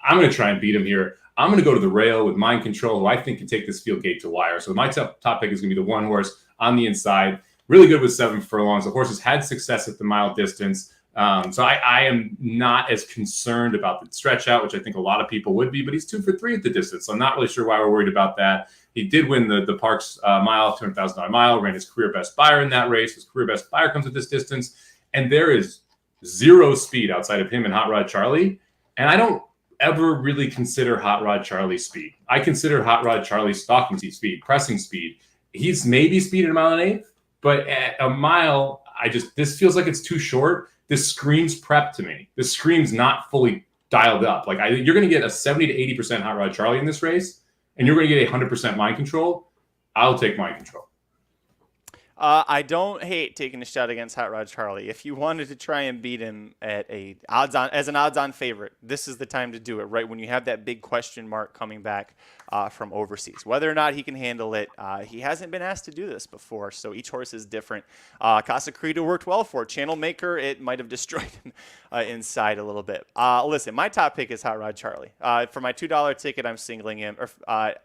I'm going to try and beat him here. I'm going to go to the rail with Mind Control, who I think can take this field gate to wire. So my top pick is going to be the 1 horse on the inside. Really good with 7 furlongs. The horse has had success at the mile distance. So I am not as concerned about the stretch out, which I think a lot of people would be, but he's 2 for 3 at the distance. So I'm not really sure why we're worried about that. He did win the Parks mile, $200,000 mile, ran his career best buyer in that race. His career best buyer comes at this distance. And there is zero speed outside of him and Hot Rod Charlie. And I don't ever really consider Hot Rod Charlie speed. I consider Hot Rod Charlie stalking speed, pressing speed. He's maybe speed at a mile and 1/8, but at a mile, this feels like it's too short. This screams prep to me. This screams not fully dialed up. Like you're going to get a 70 to 80% Hot Rod Charlie in this race, and you're going to get 100% Mind Control. I'll take Mind Control. I don't hate taking a shot against Hot Rod Charlie. If you wanted to try and beat him at as an odds-on favorite, this is the time to do it, right when you have that big question mark coming back from overseas. Whether or not he can handle it, he hasn't been asked to do this before, so each horse is different. Casa Credo worked well for Channel Maker. It might have destroyed him inside a little bit. Listen, my top pick is Hot Rod Charlie. For my $2 ticket, I'm singling him. I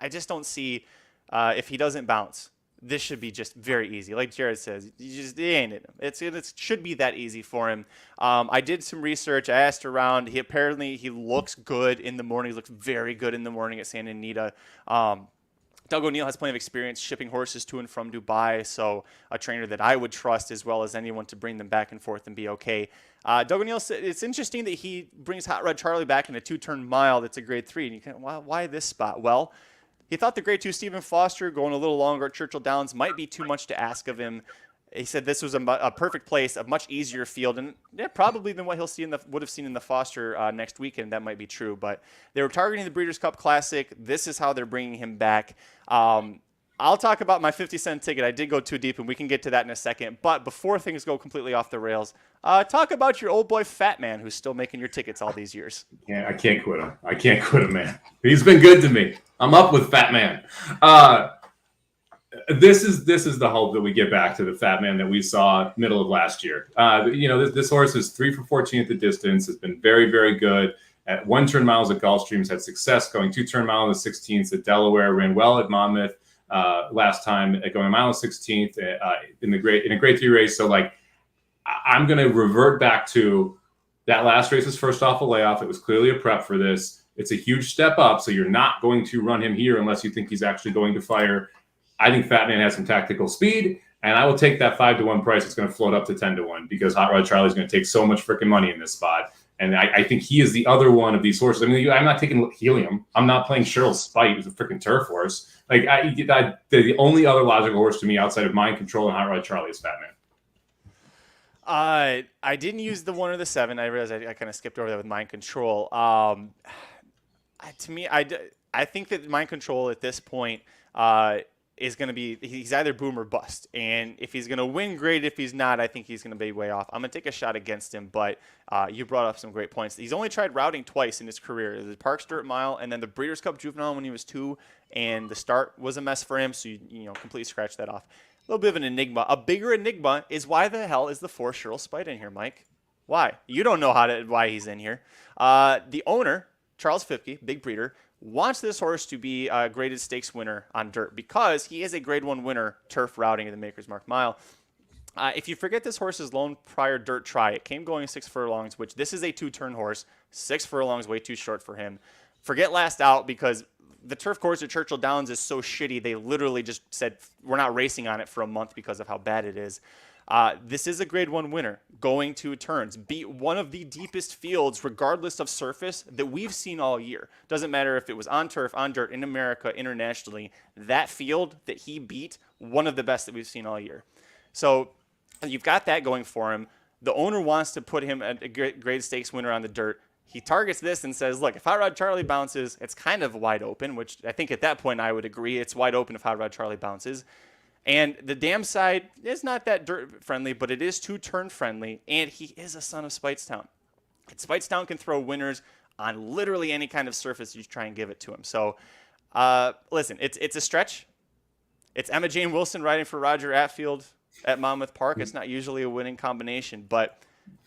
just don't see if he doesn't bounce. This should be just very easy. Like Jared says, it ain't it. It should be that easy for him. I did some research. I asked around. He looks good in the morning. He looks very good in the morning at Santa Anita. Doug O'Neill has plenty of experience shipping horses to and from Dubai, so a trainer that I would trust as well as anyone to bring them back and forth and be okay. Doug O'Neill said it's interesting that he brings Hot Rod Charlie back in a 2-turn mile that's a grade 3. And you can, why this spot? Well, he thought the grade 2 Stephen Foster going a little longer at Churchill Downs might be too much to ask of him. He said this was a perfect place, a much easier field, and probably than what he'll see would have seen in the Foster next weekend. That might be true, but they were targeting the Breeders' Cup Classic. This is how they're bringing him back. I'll talk about my 50-cent ticket. I did go too deep, and we can get to that in a second. But before things go completely off the rails, talk about your old boy Fat Man who's still making your tickets all these years. Yeah, I can't quit him. I can't quit him, man. He's been good to me. I'm up with Fat Man. This is the hope that we get back to the Fat Man that we saw middle of last year. This horse is 3 for 14 at the distance. Has been very, very good at 1-turn miles at Gulfstream. Had success going 2-turn mile in the 16th at Delaware. Ran well at Monmouth last time at going a mile and 16th in a grade 3 race. So I'm going to revert back to that last race was first off a layoff. It was clearly a prep for this. It's a huge step up, so you're not going to run him here unless you think he's actually going to fire. I think Fat Man has some tactical speed, and I will take that 5-1 price. It's going to float up to 10-1 because Hot Rod Charlie is going to take so much freaking money in this spot. And I think he is the other one of these horses. I mean, I'm not taking Helium. I'm not playing Cheryl Spite, who's a freaking turf horse. The only other logical horse to me outside of Mind Control and Hot Rod Charlie is Fat Man. I didn't use the 1 or the 7. I realized I kind of skipped over that with Mind Control. To me, I think that Mind Control at this point is going to be, he's either boom or bust. And if he's going to win, great. If he's not, I think he's going to be way off. I'm going to take a shot against him, but you brought up some great points. He's only tried routing twice in his career. The Parks Dirt Mile and then the Breeders' Cup Juvenile when he was 2, and the start was a mess for him, so you completely scratch that off. A little bit of an enigma. A bigger enigma is why the hell is the 4 Cheryl Spite in here, Mike? Why? You don't know why he's in here. The owner, Charles Fipke, big breeder, wants this horse to be a graded stakes winner on dirt because he is a grade 1 winner turf routing in the Maker's Mark Mile. If you forget this horse's lone prior dirt try, it came going 6 furlongs, which this is a 2-turn horse. 6 furlongs, way too short for him. Forget last out because the turf course at Churchill Downs is so shitty. They literally just said, we're not racing on it for a month because of how bad it is. This is a grade 1 winner going 2 turns. Beat one of the deepest fields, regardless of surface, that we've seen all year. Doesn't matter if it was on turf, on dirt, in America, internationally. That field that he beat, one of the best that we've seen all year. So you've got that going for him. The owner wants to put him at a grade stakes winner on the dirt. He targets this and says, look, if Hot Rod Charlie bounces, it's kind of wide open, which I think at that point I would agree. It's wide open if Hot Rod Charlie bounces. And the dam side is not that dirt friendly, but it is 2-turn friendly, and he is a son of Speightstown. And Speightstown can throw winners on literally any kind of surface you try and give it to him. So, listen, it's a stretch. It's Emma Jane Wilson riding for Roger Attfield at Monmouth Park. It's not usually a winning combination, but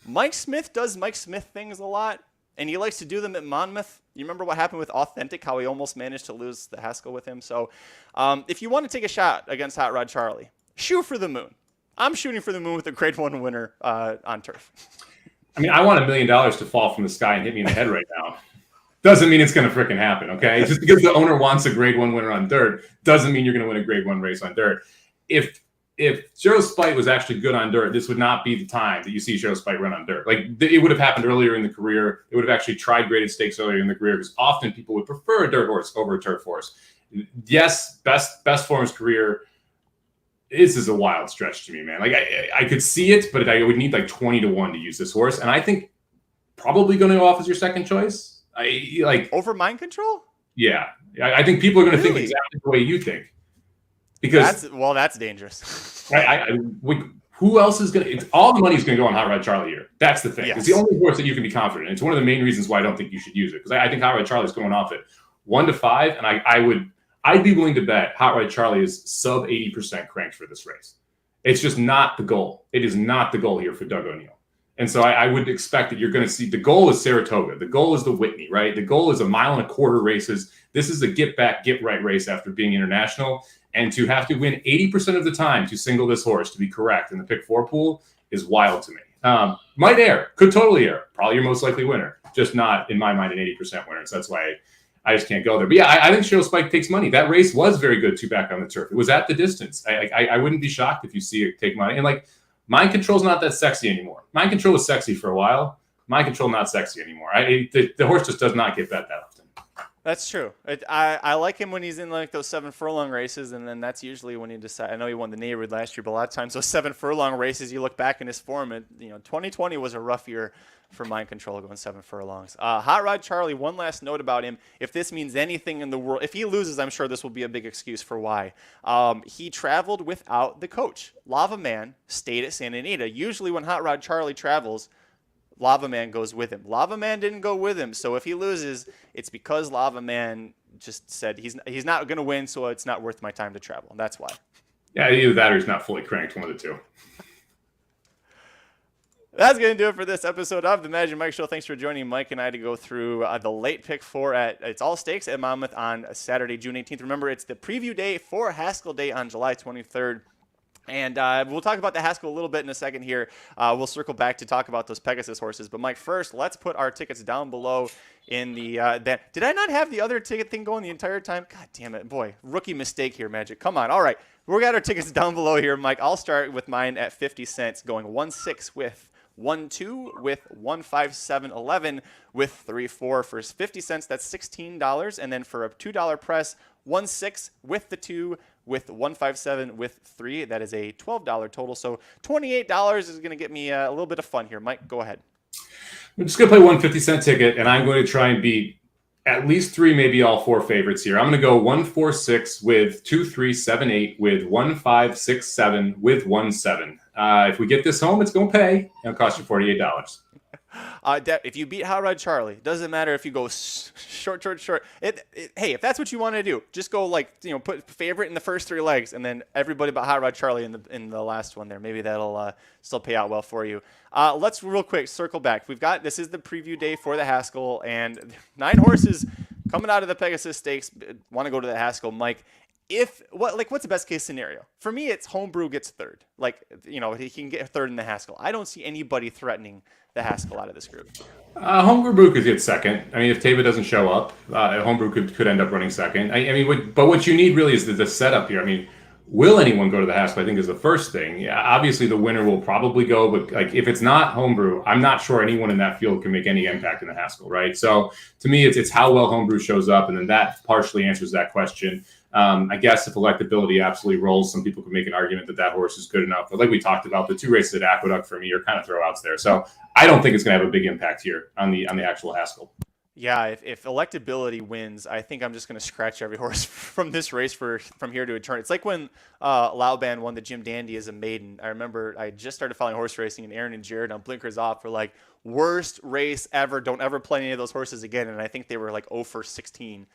Mike Smith does Mike Smith things a lot, and he likes to do them at Monmouth. You remember what happened with Authentic, how he almost managed to lose the Haskell with him? So if you want to take a shot against Hot Rod Charlie, shoot for the moon. I'm shooting for the moon with a grade 1 winner on turf. I mean, I want $1 million to fall from the sky and hit me in the head right now. Doesn't mean it's going to freaking happen, okay? Just because the owner wants a grade 1 winner on dirt doesn't mean you're going to win a grade 1 race on dirt. If Cheryl Spite was actually good on dirt, this would not be the time that you see Cheryl Spite run on dirt. Like, it would have happened earlier in the career. It would have actually tried graded stakes earlier in the career because often people would prefer a dirt horse over a turf horse. Yes, best for his career. This is a wild stretch to me, man. Like, I could see it, but I would need like 20-1 to use this horse. And I think probably going to go off as your second choice. Over Mind Control? Yeah. I think people are going to think exactly the way you think. Because that's dangerous. Who else is going to? All the money is going to go on Hot Rod Charlie here. That's the thing. Yes. It's the only horse that you can be confident in. It's one of the main reasons why I don't think you should use it, because I think Hot Rod Charlie is going off at 1-5, and I'd be willing to bet Hot Rod Charlie is sub 80% cranked for this race. It's just not the goal. It is not the goal here for Doug O'Neill. And so I would expect that you're going to see the goal is Saratoga. The goal is the Whitney, right? The goal is 1.25 mile races. This is a get back, get right race after being international. And to have to win 80% of the time to single this horse to be correct in the pick 4 pool is wild to me. Might err, could totally err. Probably your most likely winner, just not in my mind an 80% winner. So that's why I just can't go there. But yeah, I think Cheryl Spike takes money. That race was very good 2 back on the turf. It was at the distance. I wouldn't be shocked if you see it take money. And like, Mind Control's not that sexy anymore. Mind Control was sexy for a while. Mind Control not sexy anymore. The horse just does not get bet that often. That's true. I like him when he's in like those 7 furlong races, and then that's usually when he decides. I know he won the neighborhood last year, but a lot of times those 7 furlong races, you look back in his form, and 2020 was a rough year for Mind Control going 7 furlongs. Hot Rod Charlie, one last note about him. If this means anything in the world, if he loses, I'm sure this will be a big excuse for why. He traveled without the coach. Lava Man stayed at Santa Anita. Usually when Hot Rod Charlie travels, Lava Man goes with him. Lava Man didn't go with him, so if he loses, it's because Lava Man just said he's not going to win, so it's not worth my time to travel. That's why. Yeah, either that or he's not fully cranked, one of the two. That's going to do it for this episode of the Magic Mike Show. Thanks for joining Mike and I to go through the late pick 4 at It's All Stakes at Monmouth on Saturday, June 18th. Remember, it's the preview day for Haskell Day on July 23rd. And we'll talk about the Haskell a little bit in a second here. We'll circle back to talk about those Pegasus horses. But, Mike, first, let's put our tickets down below in the did I not have the other ticket thing going the entire time? God damn it. Boy, rookie mistake here, Magic. Come on. All right. We got our tickets down below here, Mike. I'll start with mine at 50 cents, going 1-6 with 1-2 with 1-5-7-11 with 3-4 for 50 cents. That's $16. And then for a $2 press, 1-6 with the 2 with 1-5-7 with 3. That is a $12 total. So $28 is going to get me a little bit of fun here. Mike, go ahead. I'm just going to play 1 50-cent ticket, and I'm going to try and beat at least 3, maybe all 4 favorites here. I'm going to go 1-4-6 with 2-3-7-8 with 1-5-6-7 with 1-7. If we get this home, it's going to pay. It'll cost you $48. If you beat Hot Rod Charlie, doesn't matter if you go short. Hey, if that's what you want to do, just go put favorite in the first 3 legs, and then everybody but Hot Rod Charlie in the last one there. Maybe that'll still pay out well for you. Let's real quick circle back. This is the preview day for the Haskell, and 9 horses. coming out of the Pegasus Stakes, want to go to the Haskell, Mike. What's the best case scenario? For me, it's Homebrew gets third. He can get third in the Haskell. I don't see anybody threatening the Haskell out of this group. Homebrew could get second. I mean, if Tava doesn't show up, Homebrew could end up running second. But what you need really is the setup here. I mean, will anyone go to the Haskell? I think is the first thing. Yeah, obviously the winner will probably go, but if it's not Homebrew, I'm not sure anyone in that field can make any impact in the Haskell, right? So to me, it's how well Homebrew shows up, and then that partially answers that question. I guess if electability absolutely rolls, some people could make an argument that horse is good enough. But like we talked about, the 2 races at Aqueduct for me are kind of throwouts there. So I don't think it's going to have a big impact here on the actual Haskell. Yeah, if electability wins, I think I'm just going to scratch every horse from this race from here to eternity. It's like when Lauban won the Jim Dandy as a maiden. I remember I just started following horse racing, and Aaron and Jared on Blinkers Off were like, worst race ever. Don't ever play any of those horses again. And I think they were like 0 for 16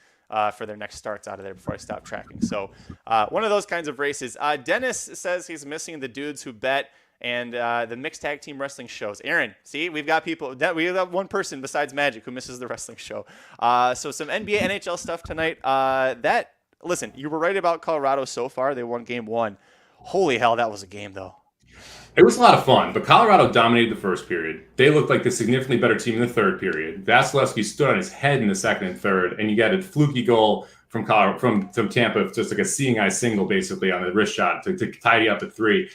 for their next starts out of there before I stopped tracking. So one of those kinds of races. Dennis says he's missing the dudes who bet and the mixed tag team wrestling shows. Aaron, see, we have one person besides Magic who misses the wrestling show. So some NBA, NHL stuff tonight. Listen, you were right about Colorado so far. They won game 1. Holy hell, that was a game though. It was a lot of fun, but Colorado dominated the first period. They looked like the significantly better team in the third period. Vasilevsky stood on his head in the second and third, and you got a fluky goal from Tampa, just like a seeing eye single basically on the wrist shot to tidy up at 3.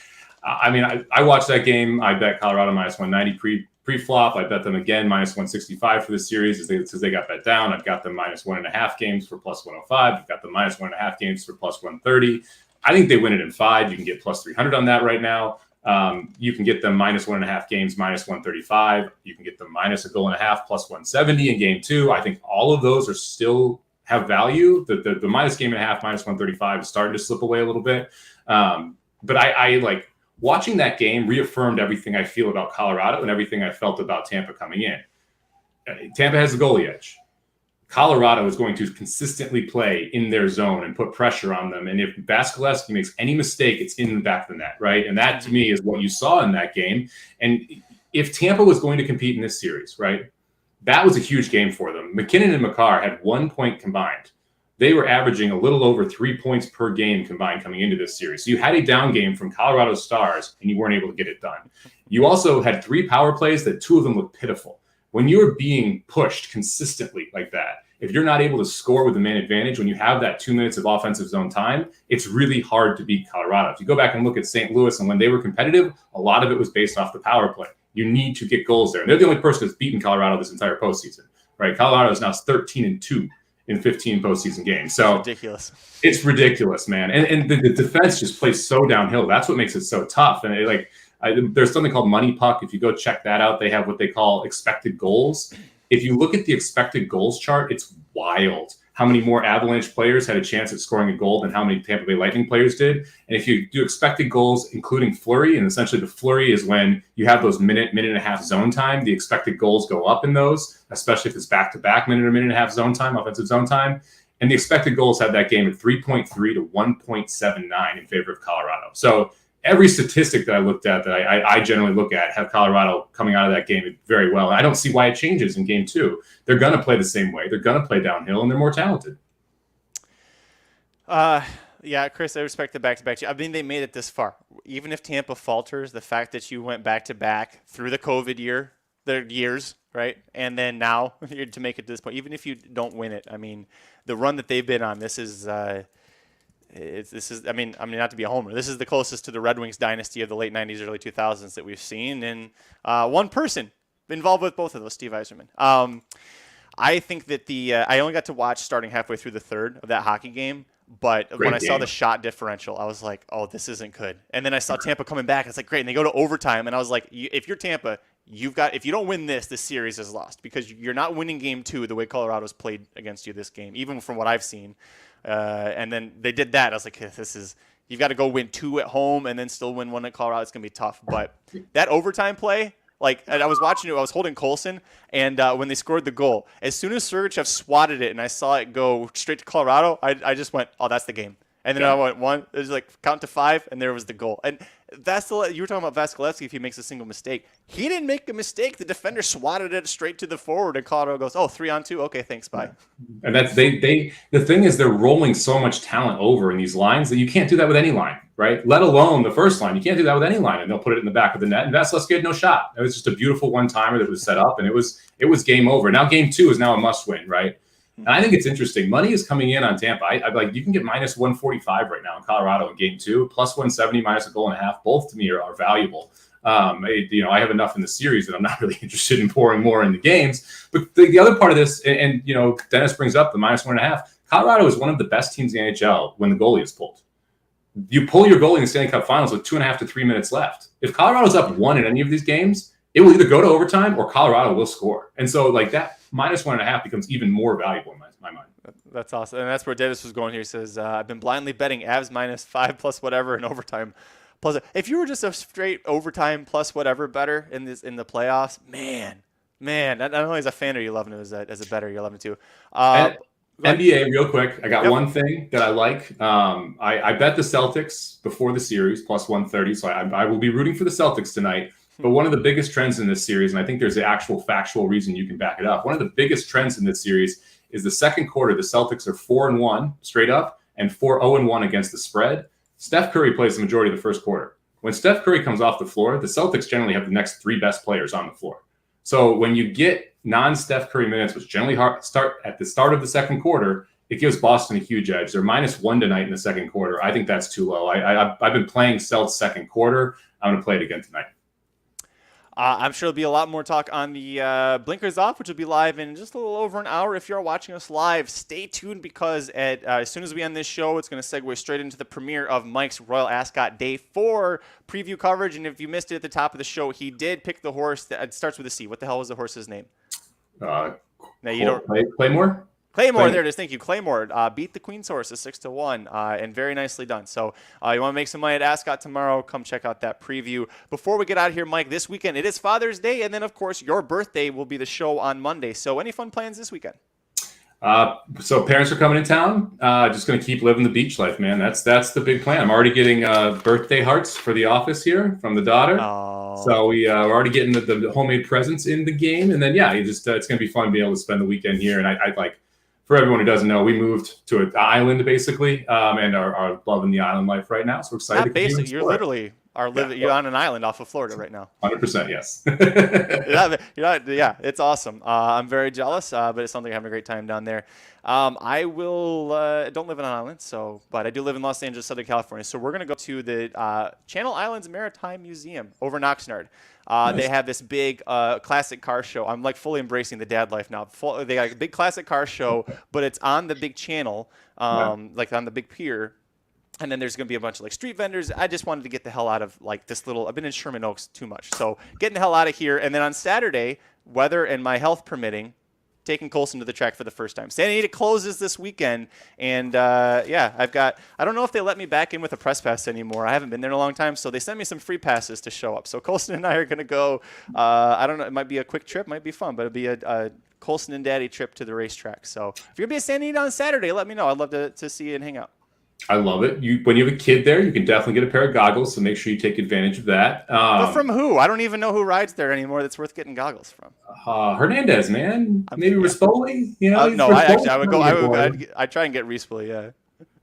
I watched that game. I bet Colorado minus 190 pre-flop. I bet them again minus 165 for this series because they got bet down. I've got them minus 1.5 games for plus 105. I've got them minus 1.5 games for plus 130. I think they win it in 5. You can get plus 300 on that right now. You can get them minus 1.5 games, minus 135. You can get them minus a goal and a half, plus 170 in game 2. I think all of those are still have value. The minus game and a half, minus 135 is starting to slip away a little bit. But I like watching that game reaffirmed everything I feel about Colorado and everything I felt about Tampa coming in. Tampa has the goalie edge. Colorado is going to consistently play in their zone and put pressure on them. And if Vasilevsky makes any mistake, it's in the back of the net, right? And that, to me, is what you saw in that game. And if Tampa was going to compete in this series, right, that was a huge game for them. McKinnon and Makar had 1 point combined. They were averaging a little over 3 points per game combined coming into this series. So you had a down game from Colorado Stars, and you weren't able to get it done. You also had 3 power plays that 2 of them looked pitiful. When you're being pushed consistently like that, if you're not able to score with the man advantage, when you have that 2 minutes of offensive zone time, it's really hard to beat Colorado. If you go back and look at St. Louis and when they were competitive, a lot of it was based off the power play. You need to get goals there. And they're the only person that's beaten Colorado this entire postseason, right? Colorado is now 13-2 in 15 postseason games. So ridiculous. It's ridiculous, man. And the defense just plays so downhill. That's what makes it so tough. And there's something called Money Puck. If you go check that out, they have what they call expected goals. If you look at the expected goals chart, it's wild how many more Avalanche players had a chance at scoring a goal than how many Tampa Bay Lightning players did. And if you do expected goals, including flurry, and essentially the flurry is when you have those minute and a half zone time, the expected goals go up in those, especially if it's back-to-back minute and a half zone time, offensive zone time. And the expected goals had that game at 3.3 to 1.79 in favor of Colorado. So every statistic that I looked at that I generally look at have Colorado coming out of that game very well. And I don't see why it changes in game 2. They're going to play the same way. They're going to play downhill, and they're more talented. Yeah, Chris, I respect the back-to-back. I mean, they made it this far. Even if Tampa falters, the fact that you went back-to-back through the COVID years, right? And then now to make it to this point, even if you don't win it, I mean, the run that they've been on, this is not to be a homer. This is the closest to the Red Wings dynasty of the late 90s, early 2000s that we've seen. And one person involved with both of those, Steve Yzerman. I think that I only got to watch starting halfway through the third of that hockey game. But when I saw the shot differential, I was like, oh, this isn't good. And then I saw Tampa coming back. It's like, great. And they go to overtime. And I was like, if you're Tampa, if you don't win this series is lost because you're not winning game 2 the way Colorado's played against you this game, even from what I've seen. And then they did that. I was like, you've got to go win 2 at home and then still win 1 at Colorado. It's going to be tough. But that overtime play, and I was watching it. I was holding Colson, and when they scored the goal, as soon as Sergachev swatted it and I saw it go straight to Colorado, I just went, oh, that's the game. And then I went one. It was like count to 5, and there was the goal. And you were talking about Vasilevsky if he makes a single mistake. He didn't make a mistake. The defender swatted it straight to the forward, and Colorado goes, 3-on-2. Okay, thanks, bye. And that's the thing is they're rolling so much talent over in these lines that you can't do that with any line, right? Let alone the first line. You can't do that with any line, and they'll put it in the back of the net. And Vasilevsky had no shot. It was just a beautiful one-timer that was set up, and it was game over. Now game 2 is now a must-win, right? And I think it's interesting. Money is coming in on Tampa. I like you can get minus 145 right now in Colorado in game 2, plus 170 minus a goal and a half. Both to me are valuable. I have enough in the series that I'm not really interested in pouring more in the games. But the other part of this, and Dennis brings up the minus 1.5. Colorado is one of the best teams in the NHL when the goalie is pulled. You pull your goalie in the Stanley Cup Finals with 2.5 to 3 minutes left. If Colorado's up 1 in any of these games, it will either go to overtime or Colorado will score. And so like that minus 1.5 becomes even more valuable in my mind. That's awesome. And that's where Dennis was going here. He says, I've been blindly betting Avs minus 5 plus whatever in overtime. Plus, if you were just a straight overtime plus whatever better in the playoffs, man, not only as a fan are you loving it as a bettor, you're loving it too. NBA, real quick. I got one thing that I like. I bet the Celtics before the series plus 130. So I will be rooting for the Celtics tonight. But one of the biggest trends in this series, and I think there's the actual factual reason you can back it up. One of the biggest trends in this series is the second quarter. The Celtics are 4-1 straight up and 0-1 against the spread. Steph Curry plays the majority of the first quarter. When Steph Curry comes off the floor, the Celtics generally have the next 3 best players on the floor. So when you get non-Steph Curry minutes, which generally start at the start of the second quarter, it gives Boston a huge edge. They're minus 1 tonight in the second quarter. I think that's too low. I've been playing Celtics second quarter. I'm going to play it again tonight. I'm sure there'll be a lot more talk on the Blinkers Off, which will be live in just a little over an hour. If you're watching us live, stay tuned because as soon as we end this show, it's going to segue straight into the premiere of Mike's Royal Ascot Day 4 preview coverage. And if you missed it at the top of the show, he did pick the horse that starts with a C. What the hell was the horse's name? Now you don't Claymore? Claymore, there it is. Thank you. Claymore beat the Queen's horse a 6-1, and very nicely done. So you want to make some money at Ascot tomorrow, come check out that preview. Before we get out of here, Mike, this weekend, it is Father's Day, and then, of course, your birthday will be the show on Monday. So any fun plans this weekend? So parents are coming in town. Just going to keep living the beach life, man. That's the big plan. I'm already getting birthday hearts for the office here from the daughter. Oh. So we're already getting the homemade presents in the game. And then, it's going to be fun to be able to spend the weekend here. And I like, for everyone who doesn't know, we moved to an island basically, and are loving the island life right now. So we're excited. Not basically, you're literally you're on an island off of Florida right now. 100%, yes. It's awesome. I'm very jealous, but it sounds like having a great time down there. I will don't live on an island, but I do live in Los Angeles, Southern California. So we're going to go to the Channel Islands Maritime Museum over in Oxnard. Nice. They have this big classic car show. I'm like fully embracing the dad life now. They got a big classic car show, but it's on the big channel, like on the big pier. And then there's going to be a bunch of like street vendors. I just wanted to get the hell out of like this little, I've been in Sherman Oaks too much. So getting the hell out of here. And then on Saturday, weather and my health permitting, taking Colson to the track for the first time. Santa Anita closes this weekend. And I don't know if they let me back in with a press pass anymore. I haven't been there in a long time. So they sent me some free passes to show up. So Colson and I are going to go, I don't know, it might be a quick trip, might be fun, but it'll be a Colson and Daddy trip to the racetrack. So if you're going to be at Santa Anita on Saturday, let me know. I'd love to see you and hang out. I love it. When you have a kid there, you can definitely get a pair of goggles, so make sure you take advantage of that. But from who? I don't even know who rides there anymore that's worth getting goggles from. Hernandez, man. Maybe Rispoli? No, I'd try and get Rispoli, yeah.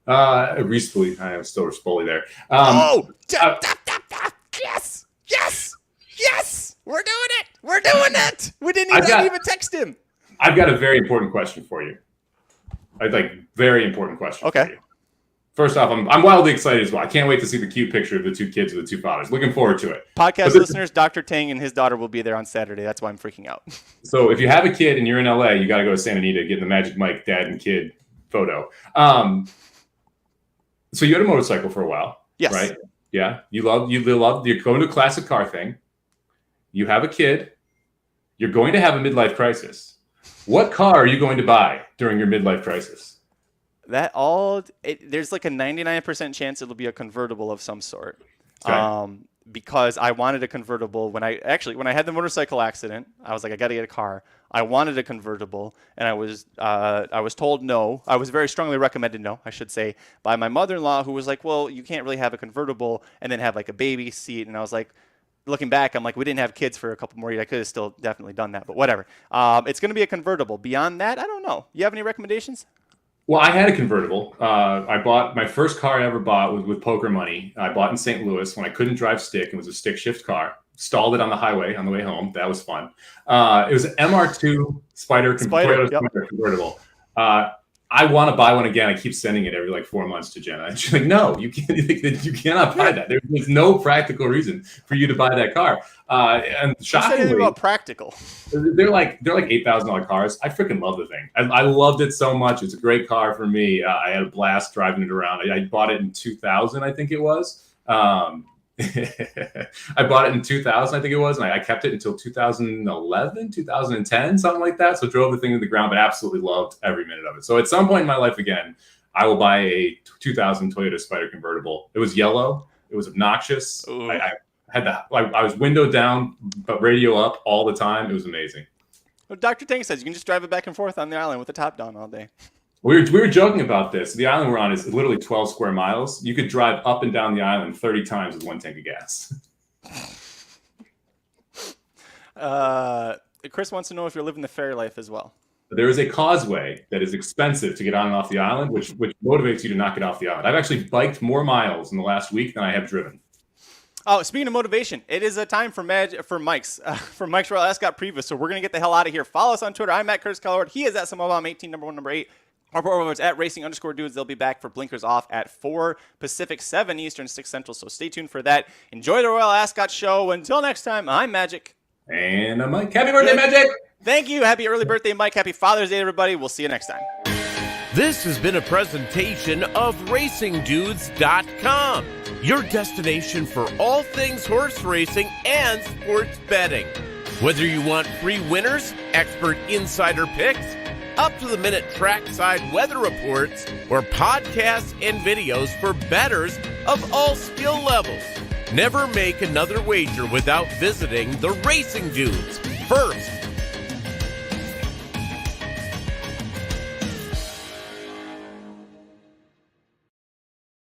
Rispoli. I am still Rispoli there. Yes! We're doing it! We didn't even text him. I've got a very important question for you. Very important question for you. First off, I'm wildly excited as well. I can't wait to see the cute picture of the 2 kids with the 2 fathers. Looking forward to it. Podcast listeners, Dr. Tang and his daughter will be there on Saturday. That's why I'm freaking out. So if you have a kid and you're in LA, you got to go to Santa Anita, get the Magic Mike dad and kid photo. So you had a motorcycle for a while, yes, right? Yeah, you're going to a classic car thing. You have a kid. You're going to have a midlife crisis. What car are you going to buy during your midlife crisis? There's like a 99% chance it'll be a convertible of some sort. Okay. because I wanted a convertible. When I had the motorcycle accident, I was like, I got to get a car. I wanted a convertible, and I was told no. I was very strongly recommended no, I should say, by my mother-in-law, who was like, well, you can't really have a convertible and then have like a baby seat. And I was like, looking back, I'm like, we didn't have kids for a couple more years. I could have still definitely done that, but whatever. It's going to be a convertible. Beyond that, I don't know. You have any recommendations? Well, I had a convertible. I bought my first car I ever bought with poker money. I bought in St. Louis when I couldn't drive stick. It was a stick shift car. Stalled it on the highway on the way home. That was fun. It was an MR2 Spider convertible. I want to buy one again. I keep sending it every like 4 months to Jenna. She's like, no, you cannot buy that. There's no practical reason for you to buy that car. And shockingly, about practical. They're like $8,000 cars. I freaking love the thing. I loved it so much. It's a great car for me. I had a blast driving it around. I bought it in 2000, I think it was. I bought it in 2000, I think it was, and I kept it until 2011, 2010, something like that. So drove the thing to the ground, but absolutely loved every minute of it. So at some point in my life again, I will buy a 2000 Toyota Spider convertible. It was yellow. It was obnoxious. I was window down, but radio up all the time. It was amazing. Well, Dr. Tank says you can just drive it back and forth on the island with the top down all day. We were joking about this. The island we're on is literally 12 square miles. You could drive up and down the island 30 times with one tank of gas. Chris wants to know if you're living the fairy life as well. There is a causeway that is expensive to get on and off the island, which motivates you to not get off the island. I've actually biked more miles in the last week than I have driven. Oh, speaking of motivation, it is a time for Mike's Royal Ascot Preview. So we're going to get the hell out of here. Follow us on Twitter. I'm at Curtis Kalleward. He is at Somobomb 18, number 1, number 8. Our board at racing_dudes. They'll be back for Blinkers Off at 4 Pacific, 7 Eastern, 6 Central. So stay tuned for that. Enjoy the Royal Ascot show. Until next time, I'm Magic. And I'm Mike. Happy birthday, Magic! Thank you. Happy early birthday, Mike. Happy Father's Day, everybody. We'll see you next time. This has been a presentation of RacingDudes.com, your destination for all things horse racing and sports betting. Whether you want free winners, expert insider picks, up-to-the-minute trackside weather reports, or podcasts and videos for bettors of all skill levels. Never make another wager without visiting the Racing Dudes. First,